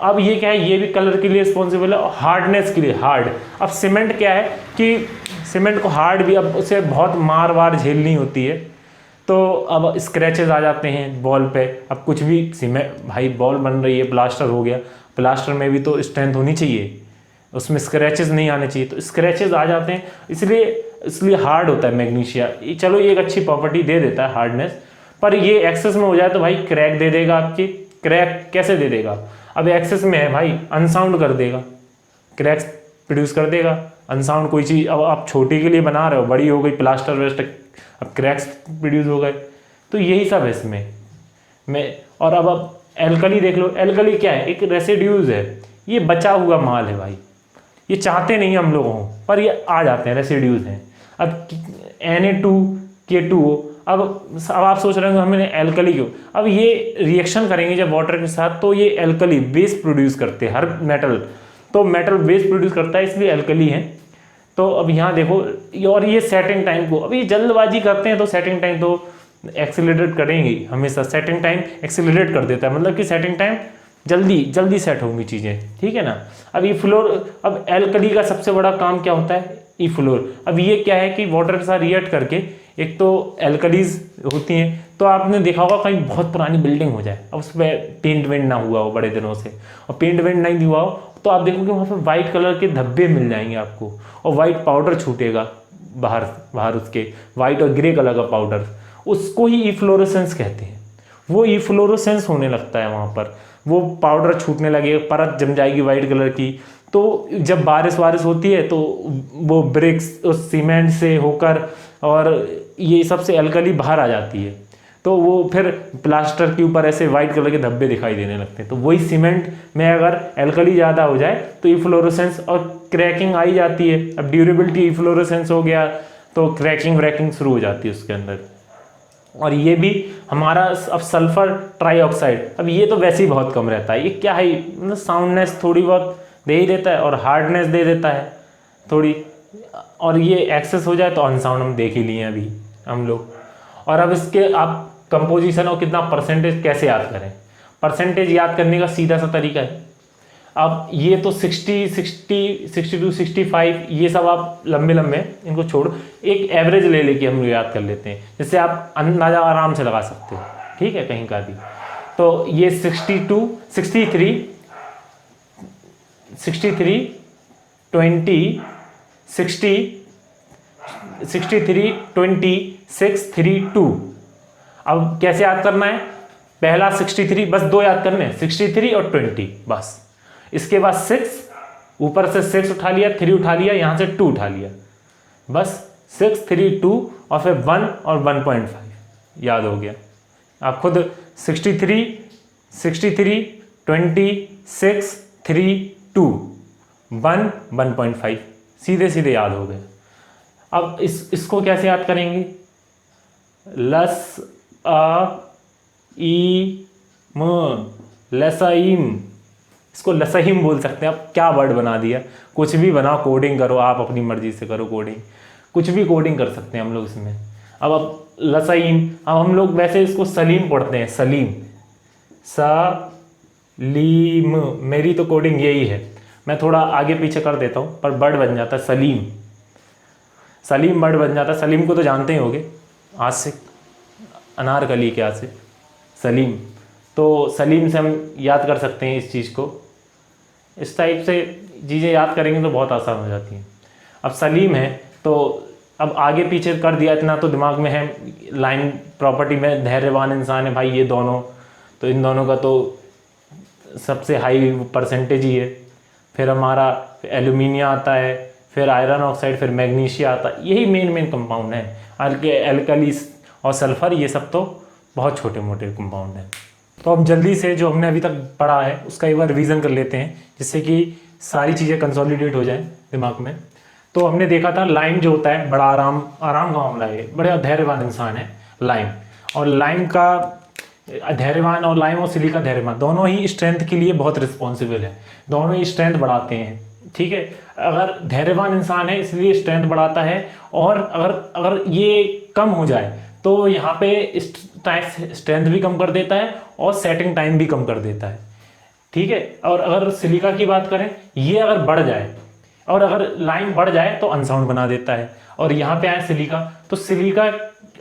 अब ये क्या है, ये भी कलर के लिए रिस्पॉन्सिबल है और हार्डनेस के लिए, हार्ड। अब सीमेंट क्या है कि सीमेंट को हार्ड भी, अब उसे बहुत मार वार झेलनी होती है, तो अब स्क्रैचेस आ जाते हैं बॉल पे। अब कुछ भी सीमेंट, भाई बॉल बन रही है, प्लास्टर हो गया, प्लास्टर में भी तो स्ट्रेंथ होनी चाहिए, उसमें स्क्रैचेस नहीं आने चाहिए, तो स्क्रैचेस आ जाते हैं, इसलिए हार्ड होता है मैग्नीशिया। चलो ये एक अच्छी प्रॉपर्टी दे देता है हार्डनेस, पर ये एक्सेस में हो जाए तो भाई क्रैक दे देगा आपकी। क्रैक कैसे दे देगा, अब एक्सेस में है भाई, अनसाउंड कर देगा, क्रैक्स प्रोड्यूस कर देगा, अनसाउंड कोई चीज़। अब आप छोटी के लिए बना रहे हो, बड़ी हो गई प्लास्टर वेस्टर, अब क्रैक्स प्रोड्यूस हो गए। तो यही सब है इसमें और अब एल्कली देख लो, एल्कली क्या है, एक रेसिड्यूज है, ये बचा हुआ माल है भाई, ये चाहते नहीं हम लोग हों पर ये आ जाते हैं, रेसिड्यूज हैं। अब Na2K2O, अब आप सोच रहे हो हमने एल्कली क्यों, अब ये रिएक्शन करेंगे जब वाटर के साथ तो ये एल्कली बेस प्रोड्यूस करते हैं, हर मेटल तो मेटल बेस प्रोड्यूस करता है, इसलिए एल्कली है। तो अब यहाँ देखो, और ये सेटिंग टाइम को, अब ये जल्दबाजी करते हैं तो सेटिंग टाइम तो एक्सीलरेट करेंगे हमेशा, सेटिंग टाइम एक्सीलरेट कर देता है, मतलब कि सेटिंग टाइम जल्दी सेट होंगी चीज़ें, ठीक है ना। अब ई फ्लोर, अब एल्कली का सबसे बड़ा काम क्या होता है, ई फ्लोर। अब ये क्या है कि वाटर के साथ रिएक्ट करके, एक तो एल्कलीज होती हैं, तो आपने देखा होगा कहीं बहुत पुरानी बिल्डिंग हो जाए, अब उस पर पेंट वेंट ना हुआ हो बड़े दिनों से, और पेंट वेंट नहीं हुआ हो, तो आप देखोगे वहाँ पर वाइट कलर के धब्बे मिल जाएंगे आपको, और वाइट पाउडर छूटेगा बाहर उसके, वाइट और ग्रे कलर का पाउडर, उसको ही इफ्लोरेसेंस कहते हैं। वो इफ्लोरेसेंस होने लगता है वहाँ पर, वो पाउडर छूटने लगेगा, परत जम जाएगी वाइट कलर की। तो जब बारिश होती है तो वो ब्रिक्स उस सीमेंट से होकर और ये सबसे एल्कली बाहर आ जाती है, तो वो फिर प्लास्टर के ऊपर ऐसे वाइट कलर के धब्बे दिखाई देने लगते हैं। तो वही सीमेंट में अगर एल्कली ज़्यादा हो जाए तो इफ्लोरेसेंस और क्रैकिंग आई जाती है। अब ड्यूरेबिलिटी इफ्लोरेसेंस हो गया तो क्रैकिंग व्रैकिंग शुरू हो जाती है उसके अंदर। और ये भी हमारा अब सल्फर ट्राईऑक्साइड, अब ये तो वैसे ही बहुत कम रहता है, ये क्या है, मतलब साउंडनेस थोड़ी बहुत दे ही देता है और हार्डनेस दे देता है थोड़ी, और ये एक्सेस हो जाए तो अनसाउंड हम देख ही लिए अभी हम लोग। और अब इसके आप कंपोजिशन और कितना परसेंटेज कैसे याद करें, परसेंटेज याद करने का सीधा सा तरीका है। अब ये तो 60, 62, 65 ये सब आप लंबे इनको छोड़ एक एवरेज ले लेके हम लोग याद कर लेते हैं, जिससे आप अंदाजा आराम से लगा सकते हो, ठीक है, कहीं का भी। तो ये 62, 63, 20, 60, 63, 26, 3, 2। अब कैसे याद करना है, पहला 63, बस दो याद करने हैं, 63 और 20 बस। इसके बाद 6, ऊपर से 6 उठा लिया, 3 उठा लिया, यहाँ से 2 उठा लिया, बस 6, 3, 2 और फिर 1 और 1.5 याद हो गया। आप खुद 63, 26, 3, 2, 1, 1.5 सीधे याद हो गए। अब इसको कैसे याद करेंगे, लस आ ई म, लसाइम, इसको लसहिम बोल सकते हैं। अब क्या वर्ड बना दिया, कुछ भी बनाओ, कोडिंग करो, आप अपनी मर्जी से करो कोडिंग, कुछ भी कोडिंग कर सकते हैं हम लोग इसमें। अब लसहिम, अब हम लोग वैसे इसको सलीम पढ़ते हैं, सलीम, सलीम, मेरी तो कोडिंग यही है, मैं थोड़ा आगे पीछे कर देता हूँ पर वर्ड बन जाता है सलीम, सलीम वर्ड बन जाता है। सलीम को तो जानते ही होंगे, आसिफ, अनारकली के आसिफ, सलीम। तो सलीम से हम याद कर सकते हैं इस चीज़ को, इस टाइप से चीज़ें याद करेंगे तो बहुत आसान हो जाती हैं। अब सलीम है तो अब आगे पीछे कर दिया, इतना तो दिमाग में है, लाइन प्रॉपर्टी में धैर्यवान इंसान है भाई, ये दोनों, तो इन दोनों का तो सबसे हाई परसेंटेज ही है। फिर हमारा एल्यूमिनियम आता है, फिर आयरन ऑक्साइड, फिर मैग्नीशिया आता है। यही मेन कंपाउंड है। एल्कलीस और सल्फर ये सब तो बहुत छोटे मोटे कंपाउंड हैं। तो अब जल्दी से जो हमने अभी तक पढ़ा है उसका एक बार रिवीजन कर लेते हैं, जिससे कि सारी चीज़ें कंसोलिडेट हो जाएं दिमाग में। तो हमने देखा था लाइम जो होता है बड़ा आराम का मामला है, बड़े धैर्यवान इंसान है लाइम। और लाइम का धैर्यवान और लाइम और सिलिका धैर्यवान दोनों ही स्ट्रेंथ के लिए बहुत रिस्पॉन्सिबल है, दोनों ही स्ट्रेंथ बढ़ाते हैं। ठीक है, अगर धैर्यवान इंसान है इसलिए स्ट्रेंथ बढ़ाता है, और अगर ये कम हो जाए तो यहाँ पे स्ट्रेंथ भी कम कर देता है और सेटिंग टाइम भी कम कर देता है। ठीक है, और अगर सिलिका की बात करें, ये अगर बढ़ जाए और अगर लाइम बढ़ जाए तो अनसाउंड बना देता है। और यहाँ पे आए सिलिका, तो सिलिका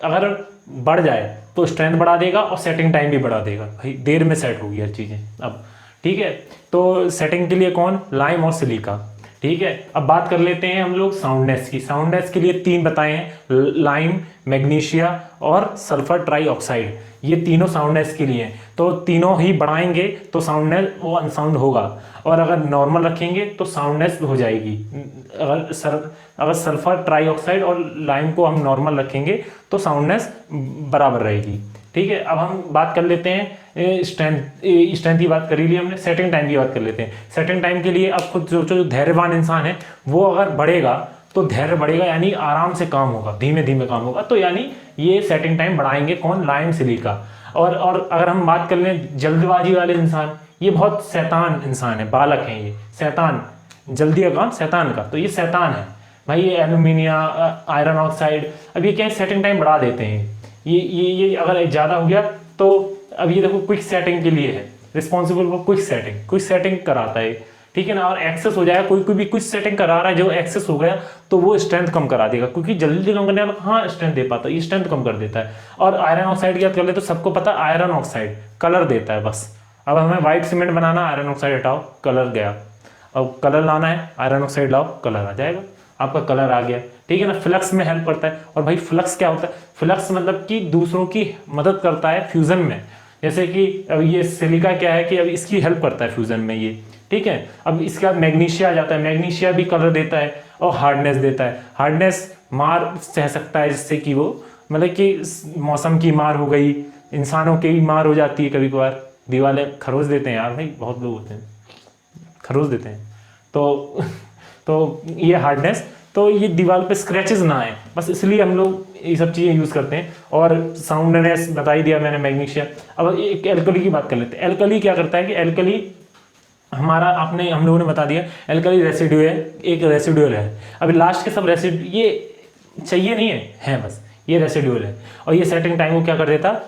अगर बढ़ जाए तो स्ट्रेंथ बढ़ा देगा और सेटिंग टाइम भी बढ़ा देगा। भाई देर में सेट होगी हर चीज़ें अब। ठीक है, तो सेटिंग के लिए कौन? लाइम और सिलिका। ठीक है, अब बात कर लेते हैं हम लोग साउंडनेस की। साउंडनेस के लिए 3 बताए हैं, लाइम, मैग्नीशिया और सल्फर ट्राईऑक्साइड। ये तीनों साउंडनेस के लिए हैं। तो तीनों ही बढ़ाएंगे तो साउंडनेस वो अनसाउंड होगा, और अगर नॉर्मल रखेंगे तो साउंडनेस हो जाएगी। अगर सल्फर ट्राईऑक्साइड और लाइम को हम नॉर्मल रखेंगे तो साउंडनेस बराबर रहेगी। ठीक है, अब हम बात कर लेते हैं स्ट्रेंथ की बात कर ली हमने, सेटिंग टाइम की बात कर लेते हैं। सेटिंग टाइम के लिए अब खुद सोचो, जो धैर्यवान इंसान है वो अगर बढ़ेगा तो धैर्य बढ़ेगा, यानी आराम से काम होगा, धीमे धीमे काम होगा। तो यानी ये सेटिंग टाइम बढ़ाएंगे कौन? Lime, silica. और अगर हम बात कर लें जल्दबाजी वाले इंसान, ये बहुत शैतान इंसान है, बालक हैं ये, शैतान, जल्दी का काम शैतान का, तो ये शैतान है भाई। ये एल्यूमिनियम, आयरन ऑक्साइड, अब ये क्या है, सेटिंग टाइम बढ़ा देते हैं। ये अगर ज़्यादा हो गया तो अब ये देखो क्विक सेटिंग के लिए है, रिस्पॉन्सिबल फॉर क्विक सेटिंग कराता है। ठीक है ना, और एक्सेस हो जाएगा, कोई भी क्विक सेटिंग करा रहा है, जो एक्सेस हो गया तो वो स्ट्रेंथ कम करा देगा, क्योंकि जल्दी कम करने वाला हाँ स्ट्रेंथ दे पाता है, ये स्ट्रेंथ कम कर देता है। और आयरन ऑक्साइड की बात कर ले तो सबको पता है आयरन ऑक्साइड कलर देता है बस। अब हमें व्हाइट सीमेंट बनाना, आयरन ऑक्साइड हटाओ, कलर गया। अब कलर लाना है, आयरन ऑक्साइड लाओ, कलर आ जाएगा, आपका कलर आ गया। ठीक है ना, फ्लक्स में हेल्प करता है। और भाई फ्लक्स क्या होता है? फ्लक्स मतलब कि दूसरों की मदद करता है फ्यूजन में। जैसे कि अब ये सिलिका क्या है कि अब इसकी हेल्प करता है फ्यूजन में ये। ठीक है, अब इसके बाद मैग्नीशिया आ जाता है, मैग्नीशिया भी कलर देता है और हार्डनेस देता है। हार्डनेस मार सह सकता है, जिससे कि वो मतलब कि मौसम की मार हो गई, इंसानों की मार हो जाती है कभी कभार, दीवारें खरोच देते हैं यार, भाई बहुत लोग होते हैं खरोच देते हैं। तो ये हार्डनेस, तो ये दीवार पे स्क्रैचेस ना आए, बस इसलिए हम लोग ये सब चीज़ें यूज़ करते हैं। और साउंडनेस बता ही दिया मैंने, मैग्नीशिया। अब एक एल्कली की बात कर लेते हैं। एल्कली क्या करता है कि एल्कली हमारा हम लोगों ने बता दिया, एल्कली रेसिड्यू है, एक रेसिड्यूल है। अभी लास्ट के सब रेसिड्यू ये चाहिए नहीं है बस ये रेसिड्यूल है। और ये सेटिंग टाइम को क्या कर देता?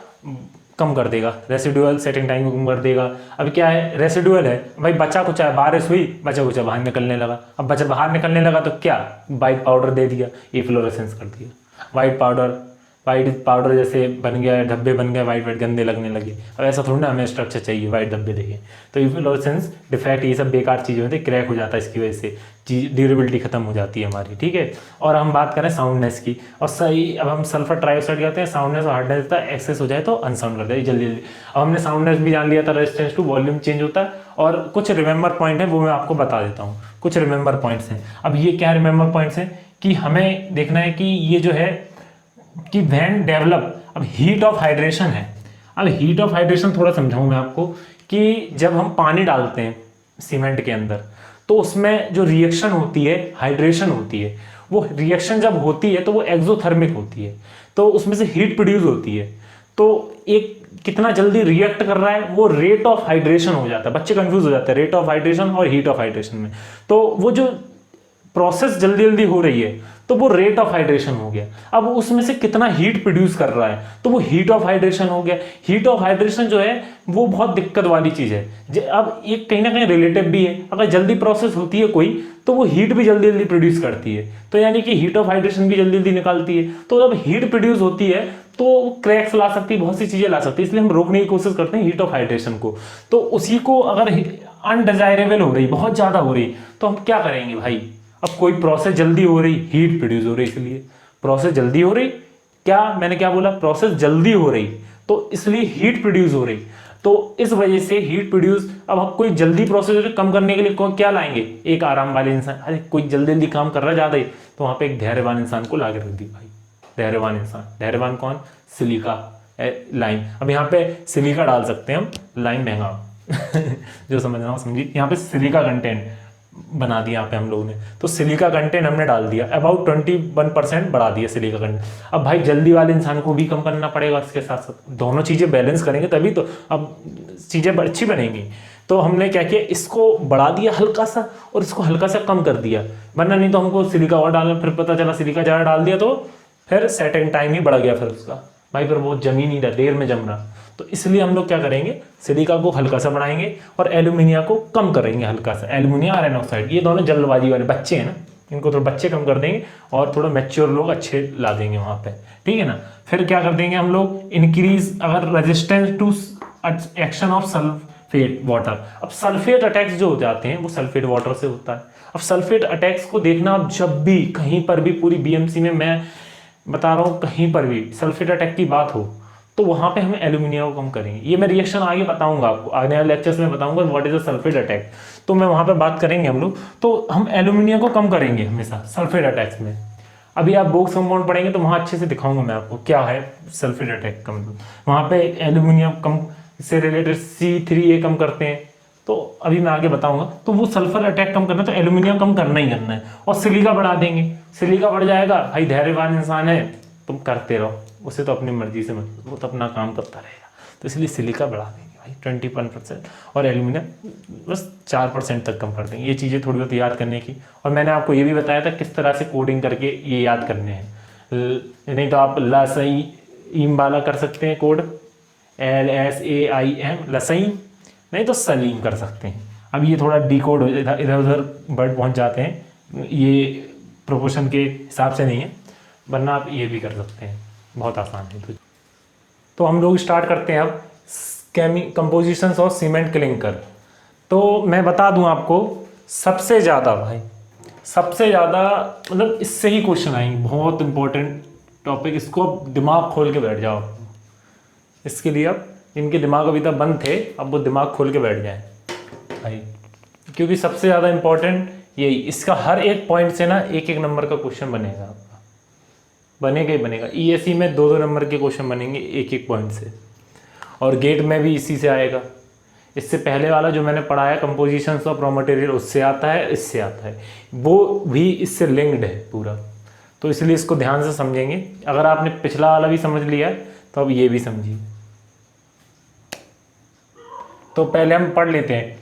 कम कर देगा, रेसिडुअल सेटिंग टाइम को कम कर देगा। अब क्या है, रेसिडुअल है भाई, बच्चा कुछ है, बारिश हुई, बच्चा कुछ बाहर निकलने लगा। अब बच्चा बाहर निकलने लगा तो क्या, वाइट पाउडर दे दिया, ये फ्लोरेसेंस कर दिया। वाइट पाउडर जैसे बन गया, धब्बे बन गए, वाइट गंदे लगने लगे। अब ऐसा थोड़ी ना हमें स्ट्रक्चर चाहिए वाइट धब्बे देखें। तो ये फ्लोरेसेंस डिफेक्ट, ये सब बेकार चीज़ें होती है, क्रैक हो जाता है, इसकी वजह से ड्यूरेबिलिटी खत्म हो जाती है हमारी। ठीक है, और हम बात करें साउंडनेस की, और सही अब हम सल्फर ट्राईऑक्साइड कहते हैं, साउंडनेस और हार्डनेस देता है, एक्सेस हो जाए तो अनसाउंड कर देता है जल्दी। अब हमने साउंडनेस भी जान लिया था, रेजिस्टेंस टू वॉल्यूम चेंज होता है। और कुछ रिमेंबर पॉइंट है वो मैं आपको बता देता हूँ, कुछ रिमेंबर पॉइंट्स हैं। अब ये क्या रिमेंबर पॉइंट्स हैं कि हमें देखना है कि ये जो है कि व्हेन डेवलप, अब हीट ऑफ हाइड्रेशन है। अब हीट ऑफ हाइड्रेशन थोड़ा समझाऊं मैं आपको कि जब हम पानी डालते हैं सीमेंट के अंदर तो उसमें जो रिएक्शन होती है, हाइड्रेशन होती है, वो रिएक्शन जब होती है तो वो एक्सोथर्मिक होती है, तो उसमें से हीट प्रोड्यूस होती है। तो एक कितना जल्दी रिएक्ट कर रहा है वो रेट ऑफ हाइड्रेशन हो जाता है। बच्चे कंफ्यूज हो जाते हैं रेट ऑफ हाइड्रेशन और हीट ऑफ हाइड्रेशन में। तो वो जो प्रोसेस जल्दी जल्दी हो रही है तो वो रेट ऑफ हाइड्रेशन हो गया। अब उसमें से कितना हीट प्रोड्यूस कर रहा है तो वो हीट ऑफ हाइड्रेशन हो गया। हीट ऑफ हाइड्रेशन जो है वो बहुत दिक्कत वाली चीज है। अब ये कहीं ना कहीं रिलेटिव भी है, अगर जल्दी प्रोसेस होती है कोई तो वो हीट भी जल्दी जल्दी प्रोड्यूस करती है, तो यानी कि हीट ऑफ हाइड्रेशन भी जल्दी जल्दी निकालती है। तो जब हीट प्रोड्यूस होती है तो क्रैक्स ला सकती है, बहुत सी चीजें ला सकती है, इसलिए हम रोकने की कोशिश करते हैं हीट ऑफ हाइड्रेशन को। तो उसी को अगर अनडिजायरेबल हो रही, बहुत ज्यादा हो रही, तो हम क्या करेंगे भाई, अब कोई प्रोसेस जल्दी हो रही, हीट प्रोड्यूस हो रही, इसलिए प्रोसेस जल्दी हो रही, क्या मैंने क्या बोला, प्रोसेस जल्दी हो रही तो इसलिए हीट प्रोड्यूस हो रही। तो इस वजह से हीट प्रोड्यूस, अब हम कोई जल्दी प्रोसेस कम करने के लिए क्या लाएंगे, एक आराम वाले इंसान, अरे कोई जल्दी जल्दी काम कर रहा है ज़्यादा ही, तो वहाँ पे एक धैर्यवान इंसान को ला के रख दी भाई, धैर्यवान इंसान। धैर्यवान कौन, सिलिका लाइम। अब यहाँ पे सिलिका डाल सकते हैं हम, लाइम महंगा जो समझना हो समझिए। यहाँ पे सिलिका कंटेंट बना दिया यहाँ पे हम लोगों ने, तो सिलिका कंटेंट हमने डाल दिया, अबाउट 21% बढ़ा दिया सिलिका कंटेंट। अब भाई जल्दी वाले इंसान को भी कम करना पड़ेगा, इसके साथ साथ दोनों चीज़ें बैलेंस करेंगे तभी तो अब चीज़ें अच्छी बनेंगी। तो हमने क्या किया, इसको बढ़ा दिया हल्का सा और इसको हल्का सा कम कर दिया, वरना नहीं तो हमको सिलिका और डालना, फिर पता चला सिलिका ज़्यादा डाल दिया तो फिर सेटिंग टाइम ही बढ़ गया फिर उसका, भाई फिर वो जम ही नहीं रहा, देर में जम रहा। तो इसलिए हम लोग क्या करेंगे, सिलिका को हल्का सा बढ़ाएंगे और एल्यूमिनिया को कम करेंगे हल्का सा, एल्यूमिनिया आयरन ऑक्साइड। ये दोनों जल्दबाजी वाले बच्चे हैं ना, इनको थोड़ा बच्चे कम कर देंगे और थोड़ा मैच्योर लोग अच्छे ला देंगे वहाँ पे, ठीक है ना। फिर क्या कर देंगे हम लोग, इंक्रीज अगर resistance to action of sulphate water. अब सल्फेट अटैक्स जो हो जाते हैं वो सल्फेट वाटर से होता है। अब सल्फेट अटैक्स को देखना, आप जब भी कहीं पर भी पूरी बीएमसी में, मैं बता रहा हूँ कहीं पर भी सल्फेट अटैक की बात हो तो वहाँ पे हम एल्यूमिनिया को कम करेंगे। ये मैं रिएक्शन आगे बताऊंगा आपको, आने वाले लेक्चर्स में बताऊंगा what is a sulphate attack, तो मैं वहाँ पे बात करेंगे हम लोग। तो हम एल्यूमिनिया को कम करेंगे हमेशा सल्फेट अटैक्स में। अभी आप बोक्स कंपाउंड पढ़ेंगे तो वहाँ अच्छे से दिखाऊंगा मैं आपको क्या है सल्फेट अटैक कम। वहाँ पे एल्यूमिनियम कम से रिलेटेड C3A कम करते हैं, तो अभी मैं आगे बताऊंगा। तो वो सल्फर अटैक कम करना है तो एल्यूमिनियम कम करना ही करना है, और सिलिका बढ़ा देंगे, सिलिका बढ़ जाएगा, भाई धैर्यवान इंसान है, तुम करते रहो, उसे तो अपनी मर्जी से मत, वो तो अपना काम करता रहेगा। तो इसलिए सिलिका बढ़ा देंगे भाई 21% और एल्यूमिनियम बस 4% तक कम कर देंगे। ये चीज़ें थोड़ी बहुत याद करने की, और मैंने आपको ये भी बताया था किस तरह से कोडिंग करके ये याद करने हैं। नहीं तो आप लसईम वाला कर सकते हैं कोड, LSAIM लसईम, नहीं तो सलीम कर सकते हैं। अब ये थोड़ा डिकोड हो इधर उधर वर्ड पहुँच जाते हैं, ये प्रोपोर्शन के हिसाब से नहीं है, वरना आप ये भी कर सकते हैं, बहुत आसान है। तो हम लोग स्टार्ट करते हैं अब कंपोजिशंस ऑफ सीमेंट क्लिंकर। तो मैं बता दूं आपको, सबसे ज़्यादा भाई सबसे ज़्यादा मतलब इससे ही क्वेश्चन आएंगे, बहुत इंपॉर्टेंट टॉपिक, इसको अब दिमाग खोल के बैठ जाओ। इसके लिए अब इनके दिमाग अभी तक बंद थे, अब वो दिमाग खोल के बैठ जाए भाई, क्योंकि सबसे ज़्यादा इंपॉर्टेंट यही, इसका हर एक पॉइंट से ना एक एक नंबर का क्वेश्चन बनेगा आपका, बनेगा ही बनेगा। ESE में 2-2 नंबर के क्वेश्चन बनेंगे एक एक पॉइंट से, और गेट में भी इसी से आएगा। इससे पहले वाला जो मैंने पढ़ाया कंपोजिशंस ऑफ रॉ मटेरियल, उससे आता है, इससे आता है, वो भी इससे लिंक्ड है पूरा। तो इसलिए इसको ध्यान से समझेंगे। अगर आपने पिछला वाला भी समझ लिया है तो अब ये भी समझिए। तो पहले हम पढ़ लेते हैं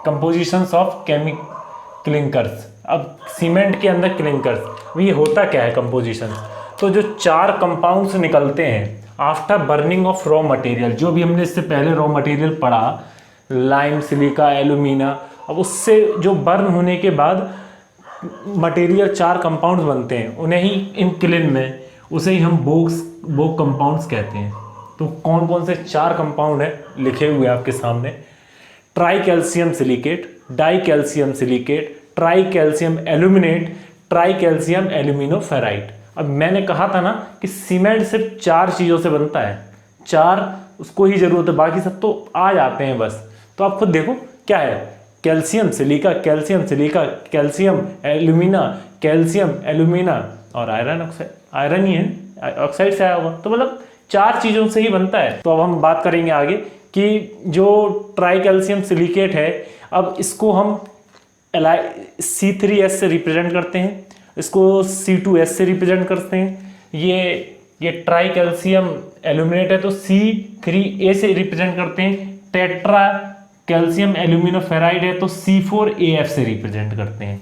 कंपोजिशंस ऑफ क्लिंकर्स। अब सीमेंट के अंदर क्लिंकर्स, ये होता क्या है कंपोजिशन, तो जो 4 कंपाउंड्स निकलते हैं after burning of raw material, जो भी हमने इससे पहले रॉ मटेरियल पढ़ा, लाइम, सिलिका, एल्यूमिना, अब उससे जो बर्न होने के बाद मटेरियल 4 कंपाउंड्स बनते हैं, उन्हें ही इन क्लिन में, उसे ही हम बोक कंपाउंड्स कहते हैं। तो कौन कौन से 4 कंपाउंड है लिखे हुए आपके सामने, tricalcium silicate, dicalcium silicate, tricalcium aluminate, tricalcium aluminoferrite. अब मैंने कहा था ना कि सीमेंट सिर्फ 4 चीज़ों से बनता है, 4 उसको ही जरूरत है, बाकी सब तो आ जाते हैं बस। तो आप खुद देखो क्या है, calcium silica, calcium silica, calcium alumina, calcium alumina और आयरन ऑक्साइड, आयरन ही है, ऑक्साइड से आया होगा, तो मतलब 4 चीज़ों से ही बनता है। तो अब हम बात करेंगे आगे कि जो ट्राई कैल्शियम सिलिकेट है, अब इसको हम C3S से रिप्रेजेंट करते हैं, इसको C2S से रिप्रेजेंट करते हैं। ये ट्राई कैल्शियम एल्यूमिनेट है तो C3A से रिप्रेजेंट करते हैं। टेट्रा कैल्शियम एल्यूमिनोफेराइड है तो C4AF से रिप्रेजेंट करते हैं।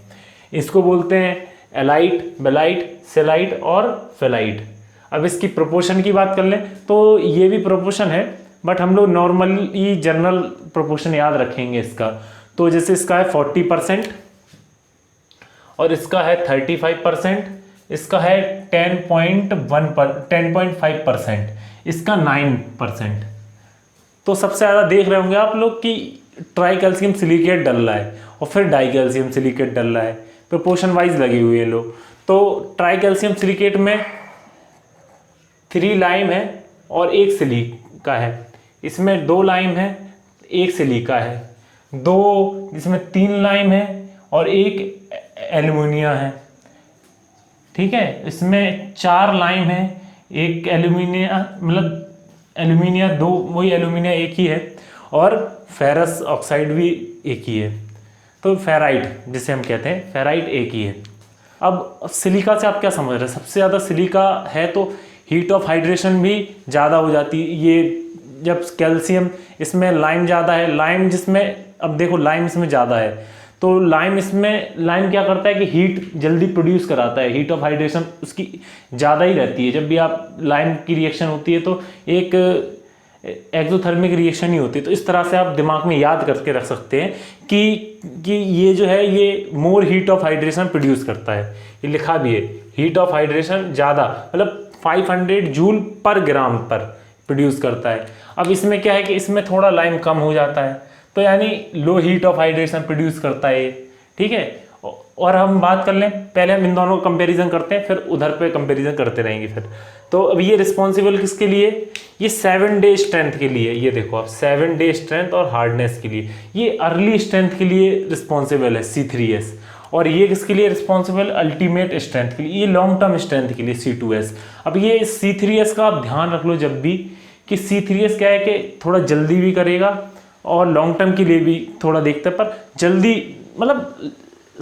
इसको बोलते हैं एलाइट, बेलाइट, सेलाइट और फेलाइट। अब इसकी प्रोपोर्शन की बात कर लें तो ये भी प्रोपोर्शन है, बट हम लोग नॉर्मली जनरल प्रोपोर्शन याद रखेंगे इसका। तो जैसे इसका है 40% और इसका है 35%, इसका है 10.5%, इसका 9%। तो सबसे ज़्यादा देख रहे होंगे आप लोग कि ट्राई कैल्शियम सिलिकेट डल रहा है और फिर डाई कैल्शियम सिलिकेट डल रहा है, प्रोपोर्शन वाइज लगे हुए हैं लोग। तो ट्राई कैल्शियम सिलिकेट में 3 लाइम है और 1 सिलिका है, इसमें 2 लाइम है, एक सिलिका है, 2 जिसमें 3 लाइम है और 1 एल्युमिनिया है। ठीक है, इसमें 4 लाइम है, 1 एल्युमिनिया, मतलब एल्युमिनिया 2, वही एल्युमिनिया एक ही है, और फेरस ऑक्साइड भी एक ही है। तो फेराइट जिसे हम कहते हैं, फेराइट एक ही है। अब सिलिका से आप क्या समझ रहे हैं? सबसे ज़्यादा सिलिका है तो हीट ऑफ हाइड्रेशन भी ज़्यादा हो जाती है। ये जब कैल्शियम, इसमें लाइम ज़्यादा है, लाइम जिसमें, अब देखो लाइम इसमें ज़्यादा है, तो लाइम क्या करता है कि हीट जल्दी प्रोड्यूस कराता है, हीट ऑफ हाइड्रेशन उसकी ज़्यादा ही रहती है। जब भी आप लाइम की रिएक्शन होती है तो एक एक्सोथर्मिक रिएक्शन ही होती है। तो इस तरह से आप दिमाग में याद करके रख सकते हैं कि ये जो है ये more heat of hydration produce करता है। ये लिखा भी है, हीट ऑफ हाइड्रेशन ज़्यादा, मतलब 500 जूल पर ग्राम पर प्रोड्यूस करता है। अब इसमें क्या है कि इसमें थोड़ा लाइम कम हो जाता है, तो यानी low heat of hydration produce करता है ये। ठीक है, और हम बात कर लें, पहले हम इन दोनों का कंपैरिजन करते हैं, फिर उधर पे कंपैरिजन करते रहेंगे फिर। तो अब ये रिस्पॉन्सिबल किसके लिए? ये 7 डे स्ट्रेंथ के लिए। ये देखो आप, 7 डे स्ट्रेंथ और हार्डनेस के लिए, ये अर्ली स्ट्रेंथ के लिए रिस्पॉन्सिबल है C3S। और ये किसके लिए रिस्पॉन्सिबल? अल्टीमेट स्ट्रेंथ के लिए, ये लॉन्ग टर्म स्ट्रेंथ के लिए C2S। अब ये C3S का आप ध्यान रख लो जब भी, कि C3S क्या है कि थोड़ा जल्दी भी करेगा और लॉन्ग टर्म के लिए भी थोड़ा देखते हैं, पर जल्दी मतलब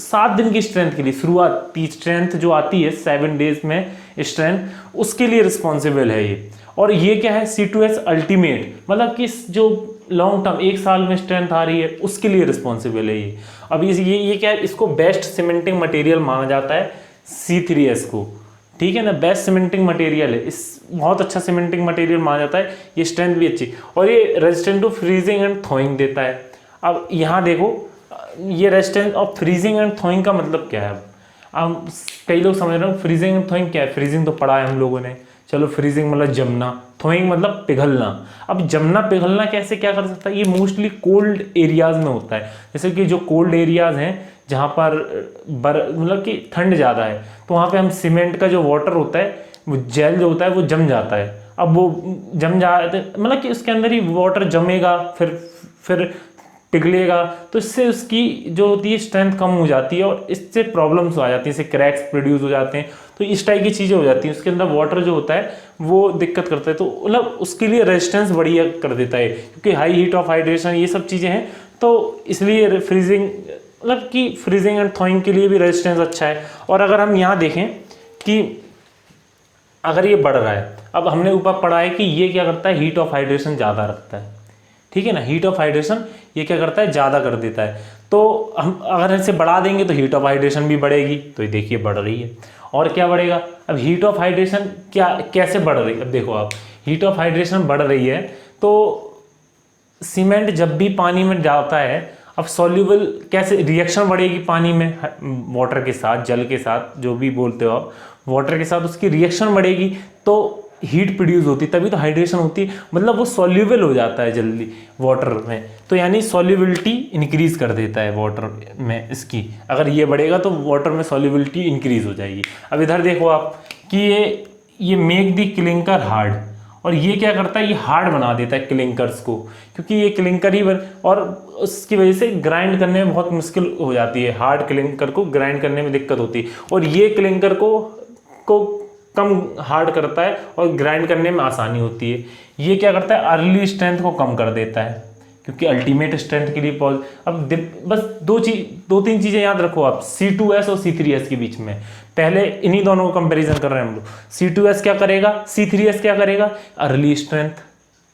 7 दिन की स्ट्रेंथ के लिए, शुरुआती स्ट्रेंथ जो आती है 7 डेज में स्ट्रेंथ, उसके लिए रिस्पॉन्सिबल है ये। और ये क्या है? C2S अल्टीमेट, मतलब कि जो लॉन्ग टर्म 1 साल में स्ट्रेंथ आ रही है उसके लिए रिस्पॉन्सिबल है ये। अब ये क्या है? इसको बेस्ट सीमेंटिंग मटेरियल माना जाता है C3S को। ठीक है ना, बेस्ट सीमेंटिंग मटेरियल है, इस बहुत अच्छा सीमेंटिंग मटेरियल माना जाता है। ये स्ट्रेंथ भी अच्छी, और ये resistant to freezing and thawing देता है। अब यहाँ देखो, ये resistance of freezing and thawing का मतलब क्या है? अब कई लोग समझ रहे हो फ्रीजिंग एंड थॉइंग क्या है। फ्रीजिंग तो पढ़ा है हम लोगों ने, चलो फ्रीजिंग मतलब जमना, थॉइंग मतलब पिघलना। अब जमना पिघलना कैसे क्या कर सकता है? ये मोस्टली कोल्ड एरियाज में होता है। जैसे कि जो कोल्ड एरियाज हैं जहाँ पर मतलब कि ठंड ज़्यादा है, तो वहाँ पे हम सीमेंट का जो वाटर होता है, वो जेल जो होता है वो जम जाता है। अब वो जम जाते मतलब कि उसके अंदर ही वाटर जमेगा, फिर पिघलेगा, तो इससे उसकी जो होती है स्ट्रेंथ कम हो जाती है और इससे प्रॉब्लम्स आ जाती है, इससे क्रैक्स प्रोड्यूस हो जाते हैं। तो इस टाइप की चीज़ें हो जाती हैं, उसके अंदर वाटर जो होता है वो दिक्कत करता है। तो मतलब उसके लिए रेजिस्टेंस बढ़िया कर देता है, क्योंकि हाई हीट ऑफ हाइड्रेशन ये सब चीज़ें हैं, तो इसलिए फ्रीजिंग मतलब कि फ्रीजिंग एंड थॉइंग के लिए भी रेजिस्टेंस अच्छा है। और अगर हम यहाँ देखें कि अगर ये बढ़ रहा है, अब हमने ऊपर पढ़ा है कि ये क्या करता है? हीट ऑफ हाइड्रेशन ज़्यादा रखता है। ठीक है ना, हीट ऑफ हाइड्रेशन ये क्या करता है? ज़्यादा कर देता है। तो हम अगर इसे बढ़ा देंगे तो हीट ऑफ हाइड्रेशन भी बढ़ेगी। तो ये देखिए बढ़ रही है। और क्या बढ़ेगा? अब हीट ऑफ हाइड्रेशन क्या कैसे बढ़ रही है? अब देखो आप, हीट ऑफ हाइड्रेशन बढ़ रही है तो सीमेंट जब भी पानी में जाता है, अब सॉल्यूबल कैसे रिएक्शन बढ़ेगी पानी में, वाटर के साथ, जल के साथ, जो भी बोलते हो आप, वाटर के साथ उसकी रिएक्शन बढ़ेगी तो हीट प्रोड्यूस होती है, तभी तो हाइड्रेशन होती है। मतलब वो सॉल्यूबल हो जाता है जल्दी वाटर में, तो यानी सॉल्युबिलिटी इंक्रीज कर देता है वाटर में इसकी। अगर ये बढ़ेगा तो वाटर में सॉल्युबिलिटी इंक्रीज हो जाएगी। अब इधर देखो आप कि ये मेक दी क्लिंकर हार्ड, और ये क्या करता है? ये हार्ड बना देता है क्लिंकर्स को, क्योंकि ये क्लिंकर ही और उसकी वजह से ग्राइंड करने में बहुत मुश्किल हो जाती है। हार्ड क्लिंकर को ग्राइंड करने में दिक्कत होती है, और ये क्लिंकर को कम हार्ड करता है और ग्राइंड करने में आसानी होती है। ये क्या करता है? अर्ली स्ट्रेंथ को कम कर देता है, क्योंकि अल्टीमेट स्ट्रेंथ के लिए अब बस दो तीन चीज़ें याद रखो आप C2S और C3S के बीच में। पहले इन्हीं दोनों को कंपैरिजन कर रहे हैं हम लोग। C2S क्या करेगा, C3S क्या करेगा? अर्ली स्ट्रेंथ,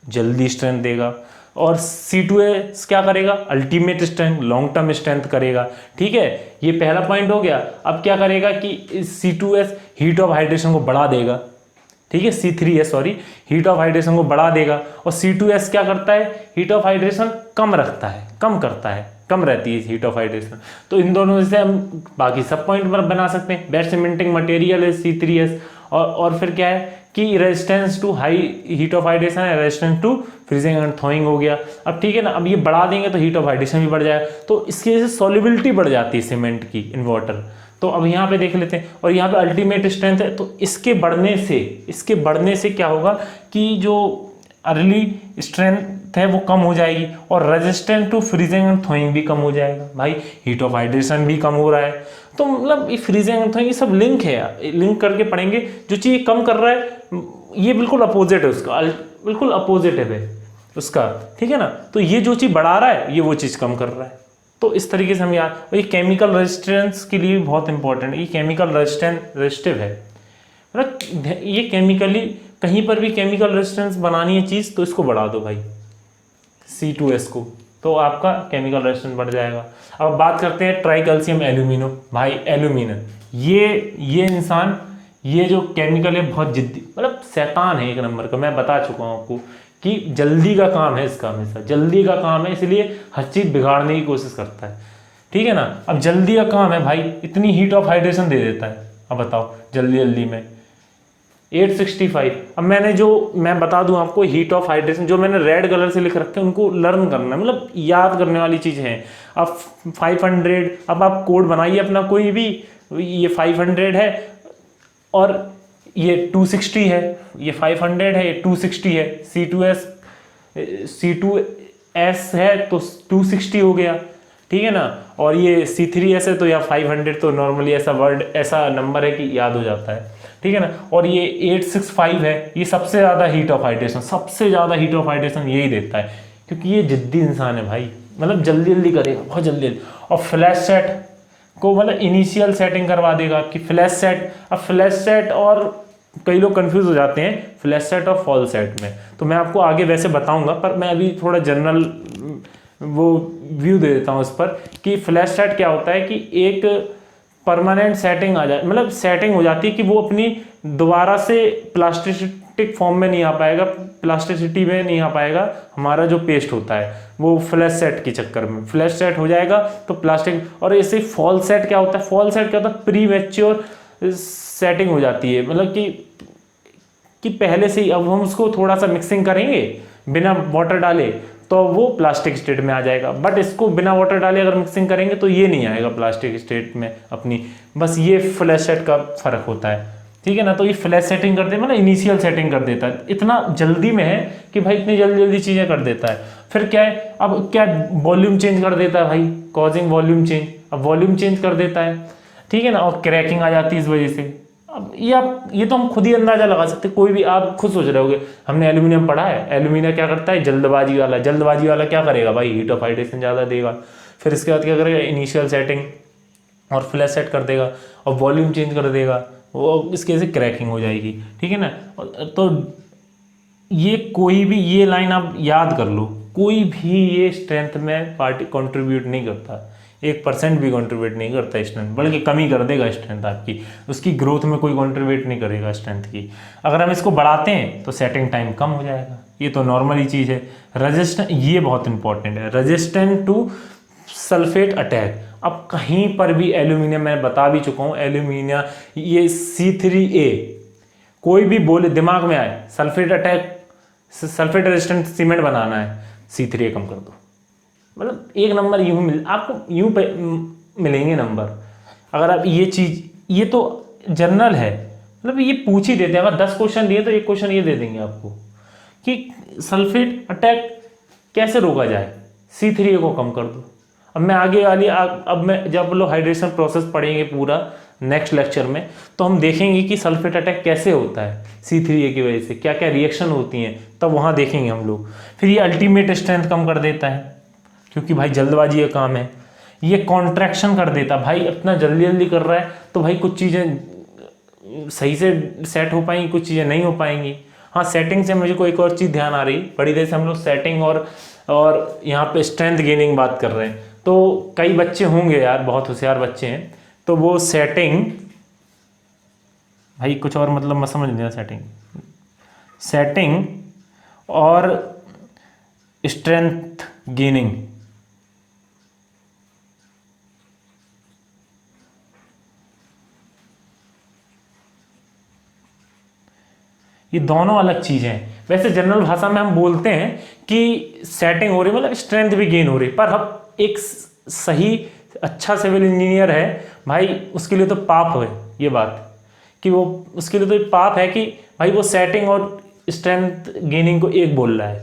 जल्दी स्ट्रेंथ देगा। और C2S क्या करेगा? Ultimate strength, long term strength करेगा। ठीक है, ये पहला पॉइंट हो गया। अब क्या करेगा कि C2S हीट ऑफ हाइड्रेशन को बढ़ा देगा। ठीक है, C3S sorry, heat of hydration को बढ़ा देगा, और C2S क्या करता है? हीट ऑफ हाइड्रेशन कम रखता है, कम करता है, कम रहती है हीट ऑफ हाइड्रेशन। तो इन दोनों से हम बाकी सब पॉइंट पर बना सकते हैं। बेस्ट सीमेंटिंग मटेरियल है C3S, और फिर क्या है कि resistance to high heat of hydration है, resistance to freezing and thawing हो गया। अब ठीक है ना, अब ये बढ़ा देंगे तो हीट ऑफ हाइड्रेशन भी बढ़ जाएगा, तो इसकी वजह से सॉल्युबिलिटी बढ़ जाती है सीमेंट की इन वाटर। तो अब यहाँ पे देख लेते हैं, और यहाँ पे अल्टीमेट स्ट्रेंथ है, तो इसके बढ़ने से क्या होगा कि जो अर्ली स्ट्रेंथ स्ट्रेंथ है वो कम हो जाएगी, और resistant to freezing and thawing भी कम हो जाएगा। भाई हीट ऑफ हाइड्रेशन भी कम हो रहा है, तो मतलब ये फ्रीजिंग एंड थॉइंग ये सब लिंक है यार, लिंक करके पढ़ेंगे। जो चीज़ कम कर रहा है ये बिल्कुल अपोजिट है उसका, बिल्कुल अपोजिट है उसका, ठीक है ना। तो ये जो चीज़ बढ़ा रहा है ये वो चीज़ कम कर रहा है। तो इस तरीके से हम यार, और ये केमिकल रेजिस्टेंस के लिए भी बहुत इंपॉर्टेंट है, ये केमिकल रेजिस्टिव है, मतलब ये केमिकली कहीं पर भी केमिकल रेजिस्टेंस बनानी है चीज़ तो इसको बढ़ा दो भाई C2S को, तो आपका केमिकल रेजिस्टेंस बढ़ जाएगा। अब बात करते हैं ट्राई कैल्शियम एल्यूमिनो। भाई एल्यूमिनो ये इंसान, ये जो केमिकल है बहुत जिद्दी, मतलब शैतान है एक नंबर का। मैं बता चुका हूँ आपको कि जल्दी का काम है इसका, हमेशा जल्दी का काम है, इसलिए हर चीज़ बिगाड़ने की कोशिश करता है, ठीक है ना। अब जल्दी का काम है भाई, इतनी हीट ऑफ हाइड्रेशन दे देता है। अब बताओ जल्दी में 865। अब मैं बता दूं आपको, हीट ऑफ हाइड्रेशन जो मैंने रेड कलर से लिख रखे हैं उनको लर्न करना, मतलब याद करने वाली चीज़ है। अब 500, अब आप कोड बनाइए अपना कोई भी, ये 500 है और ये 260 है, ये 500 है, ये 260 है, C2S है तो 260 हो गया, ठीक है ना। और ये C3S है तो या 500, तो नॉर्मली ऐसा नंबर है कि याद हो जाता है, ठीक है ना। और ये 865 है, ये सबसे ज़्यादा हीट ऑफ हाइड्रेशन यही देता है, क्योंकि ये जिद्दी इंसान है भाई, मतलब जल्दी करेगा, बहुत जल्दी। और फ्लैश सेट को मतलब इनिशियल सेटिंग करवा देगा कि फ्लैश सेट। अब फ्लैश सेट, और कई लोग कंफ्यूज हो जाते हैं फ्लैश सेट और फॉल सेट में, तो मैं आपको आगे वैसे बताऊंगा, पर मैं अभी थोड़ा जनरल वो व्यू दे देता हूँ इस पर कि फ्लैश सेट क्या होता है कि एक परमानेंट सेटिंग आ जाए, मतलब सेटिंग हो जाती है कि वो अपनी दोबारा से प्लास्टिक फॉर्म में नहीं आ पाएगा, प्लास्टिसिटी में नहीं आ पाएगा। हमारा जो पेस्ट होता है वो फ्लैश सेट के चक्कर में फ्लैश सेट हो जाएगा तो प्लास्टिक। और ऐसे फॉल सेट क्या होता है, फॉल सेट क्या होता है, प्री मैच्योर सेटिंग हो जाती है, मतलब कि पहले से ही। अब हम उसको थोड़ा सा मिक्सिंग करेंगे बिना वाटर डाले तो वो प्लास्टिक स्टेट में आ जाएगा, बट इसको बिना वाटर डाले अगर मिक्सिंग करेंगे तो ये नहीं आएगा प्लास्टिक स्टेट में अपनी। बस ये फ्लैश सेट का फर्क होता है, ठीक है ना। तो ये फ्लैश सेटिंग कर दे, मतलब इनिशियल सेटिंग कर देता है, इतना जल्दी में है कि भाई इतनी जल्दी चीज़ें कर देता है। फिर क्या है, अब क्या वॉल्यूम चेंज कर देता है भाई, कॉजिंग वॉल्यूम चेंज, अब वॉल्यूम चेंज कर देता है, ठीक है ना। और क्रैकिंग आ जाती है इस वजह से। अब ये तो हम खुद ही अंदाजा लगा सकते हैं, कोई भी आप खुद सोच रहे होगे हमने एल्यूमिनियम पढ़ा है, एल्यूमिनियम क्या करता है, जल्दबाजी वाला क्या करेगा भाई, हीट ऑफ हाइड्रेशन ज़्यादा देगा। फिर इसके बाद क्या करेगा, इनिशियल सेटिंग और फ्लैश सेट कर देगा और वॉल्यूम चेंज कर देगा, वो इसके से क्रैकिंग हो जाएगी, ठीक है ना। तो ये कोई भी ये लाइन आप याद कर लो, कोई भी ये स्ट्रेंथ में पार्टी कंट्रीब्यूट नहीं करता, 1% भी कंट्रीब्यूट नहीं करता स्ट्रेंथ, बल्कि कमी कर देगा स्ट्रेंथ आपकी, उसकी ग्रोथ में कोई कंट्रीब्यूट नहीं करेगा स्ट्रेंथ की। अगर हम इसको बढ़ाते हैं तो सेटिंग टाइम कम हो जाएगा, ये तो नॉर्मल ही चीज़ है। रेजिस्टेंट, ये बहुत इंपॉर्टेंट है, रेजिस्टेंट टू सल्फेट अटैक। अब कहीं पर भी एल्यूमिनियम, मैं बता भी चुका हूँ, एल्यूमिनियम ये C3A, कोई भी बोले दिमाग में आए sulphate attack, sulphate resistant cement बनाना है, C3A कम कर दो, मतलब एक नंबर आपको यूं मिलेंगे नंबर। अगर आप ये चीज़, ये तो जनरल है, मतलब ये पूछ ही देते हैं, अगर 10 क्वेश्चन दिए तो एक क्वेश्चन ये दे देंगे आपको कि सल्फेट अटैक कैसे रोका जाए, C3A को कम कर दो। अब मैं आगे वाली अब मैं जब लोग हाइड्रेशन प्रोसेस पढ़ेंगे पूरा नेक्स्ट लेक्चर में, तो हम देखेंगे कि सल्फेट अटैक कैसे होता है C3A की वजह से, क्या क्या रिएक्शन होती हैं, तब वहाँ देखेंगे हम लोग। फिर ये अल्टीमेट स्ट्रेंथ कम कर देता है, क्योंकि भाई जल्दबाजी का काम है। ये कॉन्ट्रैक्शन कर देता, भाई अपना जल्दी कर रहा है तो भाई कुछ चीज़ें सही से सेट हो पाएंगी, कुछ चीज़ें नहीं हो पाएंगी। हाँ, सेटिंग से मुझे कोई एक और चीज़ ध्यान आ रही, बड़ी देर से हम लोग सेटिंग और यहाँ पे स्ट्रेंथ गेनिंग बात कर रहे हैं, तो कई बच्चे होंगे यार, बहुत होशियार बच्चे हैं, तो वो सेटिंग, भाई कुछ और मतलब मत समझ लिया, सेटिंग और स्ट्रेंथ गेनिंग, ये दोनों अलग चीज़ें हैं। वैसे जनरल भाषा में हम बोलते हैं कि सेटिंग हो रही, मतलब स्ट्रेंथ भी गेन हो रही, पर हम एक सही अच्छा सिविल इंजीनियर है भाई, उसके लिए तो पाप है ये बात, कि वो उसके लिए तो पाप है कि भाई वो सेटिंग और स्ट्रेंथ गेनिंग को एक बोल रहा है।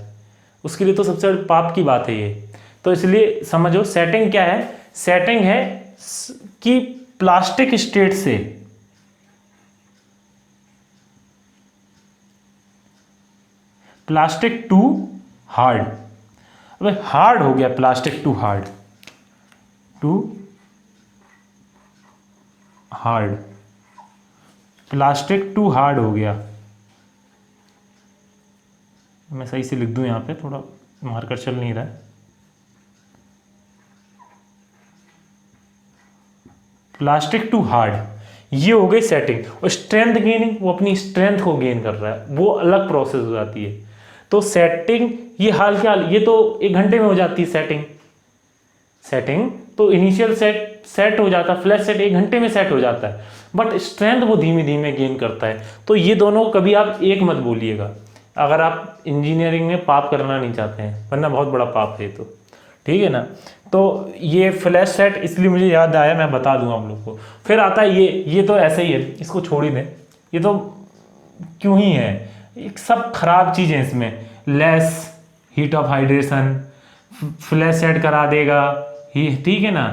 उसके लिए तो सबसे बड़ी पाप की बात है ये। तो इसलिए समझो सेटिंग क्या है, सेटिंग है कि प्लास्टिक स्टेट से प्लास्टिक टू हार्ड, अब हार्ड हो गया plastic to hard, to hard, plastic to hard हो गया। मैं सही से लिख दूं यहाँ पे, थोड़ा मार्कर चल नहीं रहा है। प्लास्टिक टू हार्ड, ये हो गई सेटिंग। और स्ट्रेंथ गेनिंग, वो अपनी स्ट्रेंथ को गेन कर रहा है, वो अलग प्रोसेस हो जाती है। तो सेटिंग ये हाल क्या हाल, ये तो 1 घंटे में हो जाती है सेटिंग। सेटिंग तो इनिशियल सेट हो जाता है, फ्लैश सेट 1 घंटे में सेट हो जाता है, बट स्ट्रेंथ वो धीमे धीमे गेन करता है। तो ये दोनों कभी आप एक मत बोलिएगा अगर आप इंजीनियरिंग में पाप करना नहीं चाहते हैं, वरना बहुत बड़ा पाप है तो, ठीक है ना। तो ये फ्लैश सेट इसलिए मुझे याद आया, मैं बता दूं आप लोग को। फिर आता है ये तो ऐसे ही है, इसको छोड़ ही दें, ये तो क्यों ही है, एक सब खराब चीज़ है इसमें। Less heat of hydration, flash set करा देगा ही, ठीक है ना,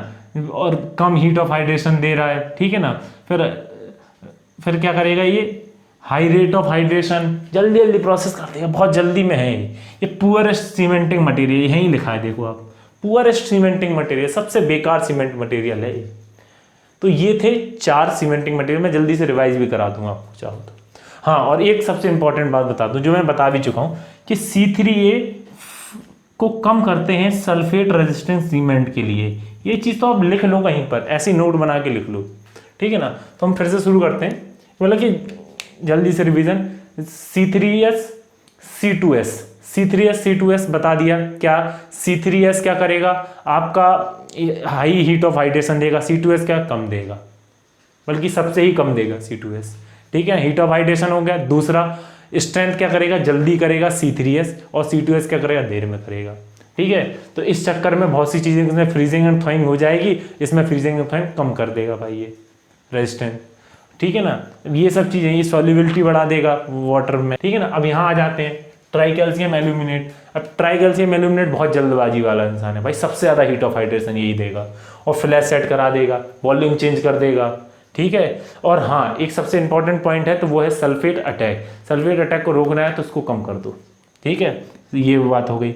और कम हीट ऑफ हाइड्रेशन दे रहा है, ठीक है ना। फिर क्या करेगा ये, हाई रेट ऑफ हाइड्रेशन, जल्दी जल्दी प्रोसेस कर देगा, बहुत जल्दी में है ये पुअरेस्ट सीमेंटिंग मटेरियल, यहीं लिखा है देखो आप, पुअरेस्ट सीमेंटिंग मटेरियल, सबसे बेकार सीमेंट मटेरियल है ये। तो ये थे 4 सीमेंटिंग मटेरियल, मैं जल्दी से रिवाइज भी करा दूंगा आपको चाहो तो। हाँ, और एक सबसे इंपॉर्टेंट बात बता दूं जो मैं बता भी चुका हूँ कि C3A को कम करते हैं सल्फेट रेजिस्टेंस सीमेंट के लिए। ये चीज़ तो आप लिख लो कहीं पर, ऐसी नोट बना के लिख लो, ठीक है ना। तो हम फिर से शुरू करते हैं, मतलब कि जल्दी से revision. C3S C2S, C3S C2S बता दिया क्या। C3S क्या करेगा, आपका हाई हीट ऑफ हाइड्रेशन देगा, C2S क्या कम देगा, बल्कि सबसे ही कम देगा C2S, ठीक है। हीट ऑफ हाइड्रेशन हो गया। दूसरा स्ट्रेंथ क्या करेगा, जल्दी करेगा C3S, और C2S क्या करेगा, देर में करेगा, ठीक है। तो इस चक्कर में बहुत सी चीज़ें इसमें फ्रीजिंग एंड थॉइंग हो जाएगी, इसमें फ्रीजिंग एंड थॉइंग कम कर देगा भाई ये रेजिस्टेंस, ठीक है ना। ये सब चीज़ें, ये सॉल्युबिलिटी बढ़ा देगा वाटर में, ठीक है ना। अब यहाँ आ जाते हैं ट्राई कैल्शियम एल्यूमिनेट। अब ट्राई कैल्शियम एल्यूमिनेट बहुत जल्दबाजी वाला इंसान है भाई, सबसे ज़्यादा हीट ऑफ हाइड्रेशन यही देगा, और फ्लैश सेट करा देगा, वॉल्यूम चेंज कर देगा, ठीक है। और हाँ, एक सबसे इंपॉर्टेंट पॉइंट है, तो वो है सल्फेट अटैक। सल्फेट अटैक को रोकना है तो उसको कम कर दो, ठीक है। ये बात हो गई।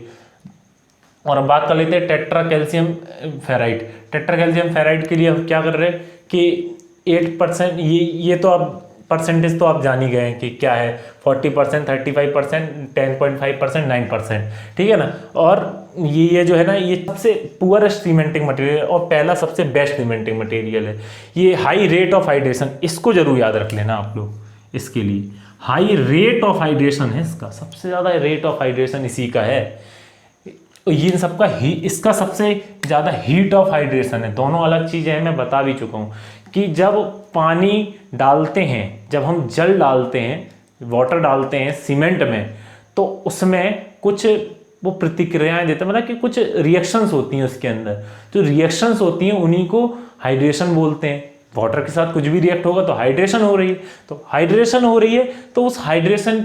और अब बात कर लेते हैं tetra calcium ferrite. Tetra calcium ferrite के लिए हम क्या कर रहे हैं कि 8%, ये तो अब परसेंटेज तो आप जान ही गए हैं कि क्या है, 40%, 35%, 10.5%, 9%, ठीक है ना। और ये जो है ना, ये सबसे पुअरेस्ट सीमेंटिंग मटेरियल है, और पहला सबसे बेस्ट सीमेंटिंग मटेरियल है। ये हाई रेट ऑफ हाइड्रेशन, इसको जरूर याद रख लेना आप लोग, इसके लिए हाई रेट ऑफ हाइड्रेशन है इसका, सबसे ज़्यादा रेट ऑफ हाइड्रेशन इसी का है। ये सबका इसका सबसे ज़्यादा हीट ऑफ हाइड्रेशन है। दोनों अलग चीज़ें हैं, मैं बता भी चुका हूँ कि जब पानी डालते हैं, जब हम जल डालते हैं, वाटर डालते हैं सीमेंट में, तो उसमें कुछ वो प्रतिक्रियाएं देते हैं, मतलब कि कुछ रिएक्शंस होती हैं उसके अंदर। जो रिएक्शंस होती हैं उन्हीं को हाइड्रेशन बोलते हैं। वाटर के साथ कुछ भी रिएक्ट होगा तो हाइड्रेशन हो रही है। तो हाइड्रेशन हो रही है, तो उस हाइड्रेशन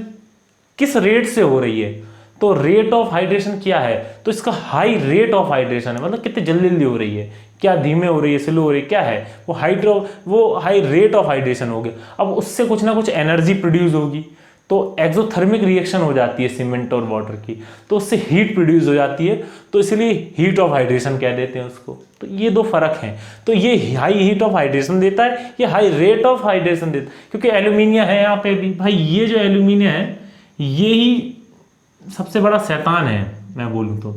किस रेट से हो रही है, तो रेट ऑफ हाइड्रेशन क्या है, तो इसका हाई रेट ऑफ हाइड्रेशन है, मतलब कितनी जल्दी जल्दी हो रही है, क्या धीमे हो रही है, स्लो हो रही है, क्या है वो हाई रेट ऑफ हाइड्रेशन हो गया। अब उससे कुछ ना कुछ एनर्जी प्रोड्यूस होगी, तो एक्सोथर्मिक रिएक्शन हो जाती है सीमेंट और वाटर की, तो उससे हीट प्रोड्यूस हो जाती है, तो इसलिए हीट ऑफ हाइड्रेशन कह देते हैं उसको। तो ये 2 फर्क हैं। तो ये हाई हीट ऑफ हाइड्रेशन देता है, ये हाई रेट ऑफ हाइड्रेशन देता है, क्योंकि एल्यूमिनिया है यहाँ पे भी भाई, ये जो एल्यूमिनिया है ये ही सबसे बड़ा शैतान है, मैं बोलूँ तो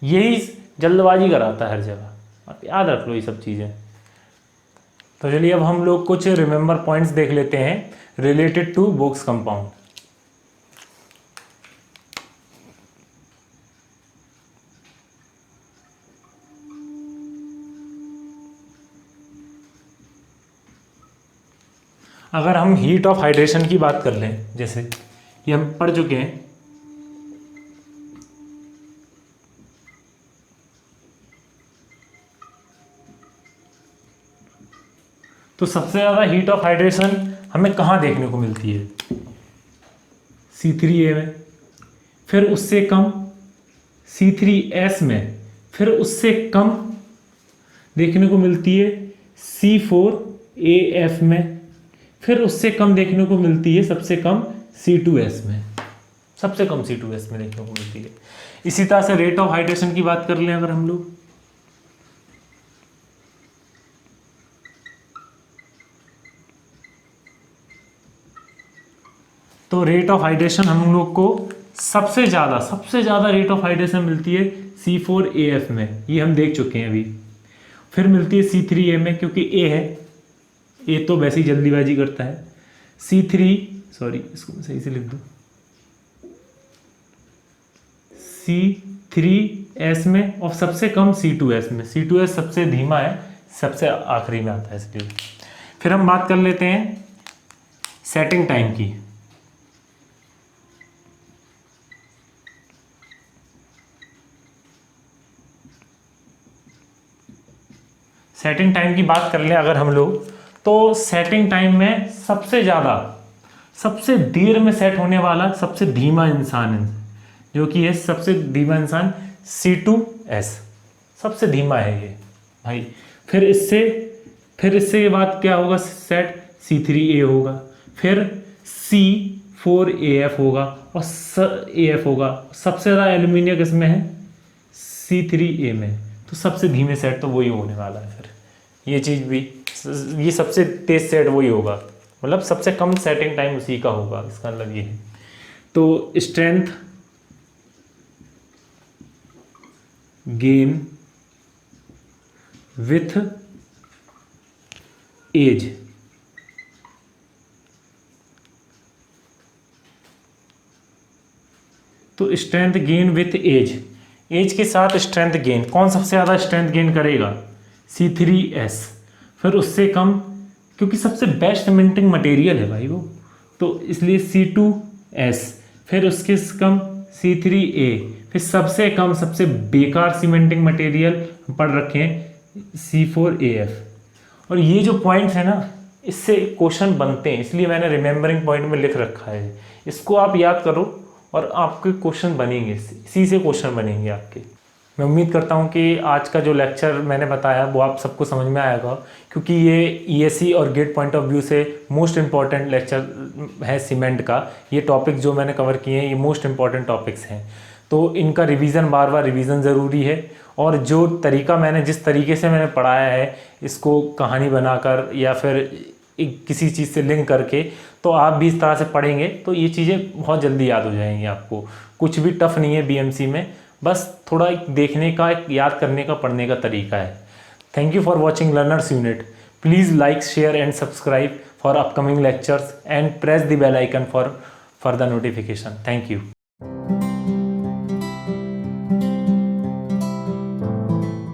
यही जल्दबाजी कराता है हर जगह, आप याद रख लो ये सब चीज़ें। तो चलिए अब हम लोग कुछ रिमेंबर पॉइंट्स देख लेते हैं रिलेटेड टू बोक्स कंपाउंड। अगर हम हीट ऑफ हाइड्रेशन की बात कर लें, जैसे ये हम पढ़ चुके हैं, तो सबसे ज़्यादा हीट ऑफ हाइड्रेशन हमें कहाँ देखने को मिलती है, C3A में, फिर उससे कम C3S में फिर उससे कम देखने को मिलती है C4AF में, फिर उससे कम देखने को मिलती है सबसे कम C2S में, सबसे कम C2S में देखने को मिलती है। इसी तरह से रेट ऑफ हाइड्रेशन की बात कर लें अगर हम लोग, तो रेट ऑफ हाइड्रेशन हम लोग को सबसे ज़्यादा रेट ऑफ हाइड्रेशन मिलती है C4AF में, ये हम देख चुके हैं अभी। फिर मिलती है C3A में, क्योंकि A है, A तो वैसे ही जल्दीबाजी करता है। इसको मैं सही से लिख दूँ, C3S में, और सबसे कम C2S में। C2S सबसे धीमा है, सबसे आखिरी में आता है इसलिए। फिर हम बात कर लेते हैं सेटिंग टाइम की। सेटिंग टाइम की बात कर लें अगर हम लोग, तो सेटिंग टाइम में सबसे देर में सेट होने वाला सबसे धीमा इंसान है, जो कि है सबसे धीमा इंसान C2S, सबसे धीमा है ये भाई। फिर इससे ये बात क्या होगा, सेट C3A होगा, फिर C4AF होगा, और AF होगा। सबसे ज़्यादा एल्यूमिनियम किसमें है, C3A में, तो सबसे धीमे सेट तो वही होने वाला है। फिर ये चीज़ भी, ये सबसे तेज सेट वही होगा, मतलब सबसे कम सेटिंग टाइम उसी का होगा, इसका मतलब ये है। तो स्ट्रेंथ गेन विथ एज, तो स्ट्रेंथ गेन विथ एज के साथ स्ट्रेंथ गेन, कौन सबसे ज़्यादा स्ट्रेंथ गेन करेगा, C3S। फिर उससे कम, क्योंकि सबसे बेस्ट सीमेंटिंग मटेरियल है भाई वो, तो इसलिए C2S। फिर उसके कम C3A। फिर सबसे कम सबसे बेकार सीमेंटिंग मटेरियल पढ़ रखे हैं C4AF। और ये जो पॉइंट्स है ना, इससे क्वेश्चन बनते हैं, इसलिए मैंने रिमेंबरिंग पॉइंट में लिख रखा है। इसको आप याद करो और आपके क्वेश्चन बनेंगे, इसी से क्वेश्चन बनेंगे आपके। मैं उम्मीद करता हूँ कि आज का जो लेक्चर मैंने बताया वो आप सबको समझ में आएगा, क्योंकि ये ESE और गेट पॉइंट ऑफ व्यू से मोस्ट इम्पॉर्टेंट लेक्चर है सीमेंट का। ये टॉपिक जो मैंने कवर किए हैं ये मोस्ट इम्पॉर्टेंट टॉपिक्स हैं, तो इनका रिवीजन, बार बार रिवीजन ज़रूरी है। और जो तरीका जिस तरीके से मैंने पढ़ाया है, इसको कहानी बनाकर या फिर किसी चीज़ से लिंक करके, तो आप भी इस तरह से पढ़ेंगे तो ये चीज़ें बहुत जल्दी याद हो जाएंगी आपको। कुछ भी टफ नहीं है BMC में, बस थोड़ा देखने का, याद करने का, पढ़ने का तरीका है। Thank you for watching learners unit. Please like, share and subscribe for upcoming lectures and press the bell icon for further notification. Thank you.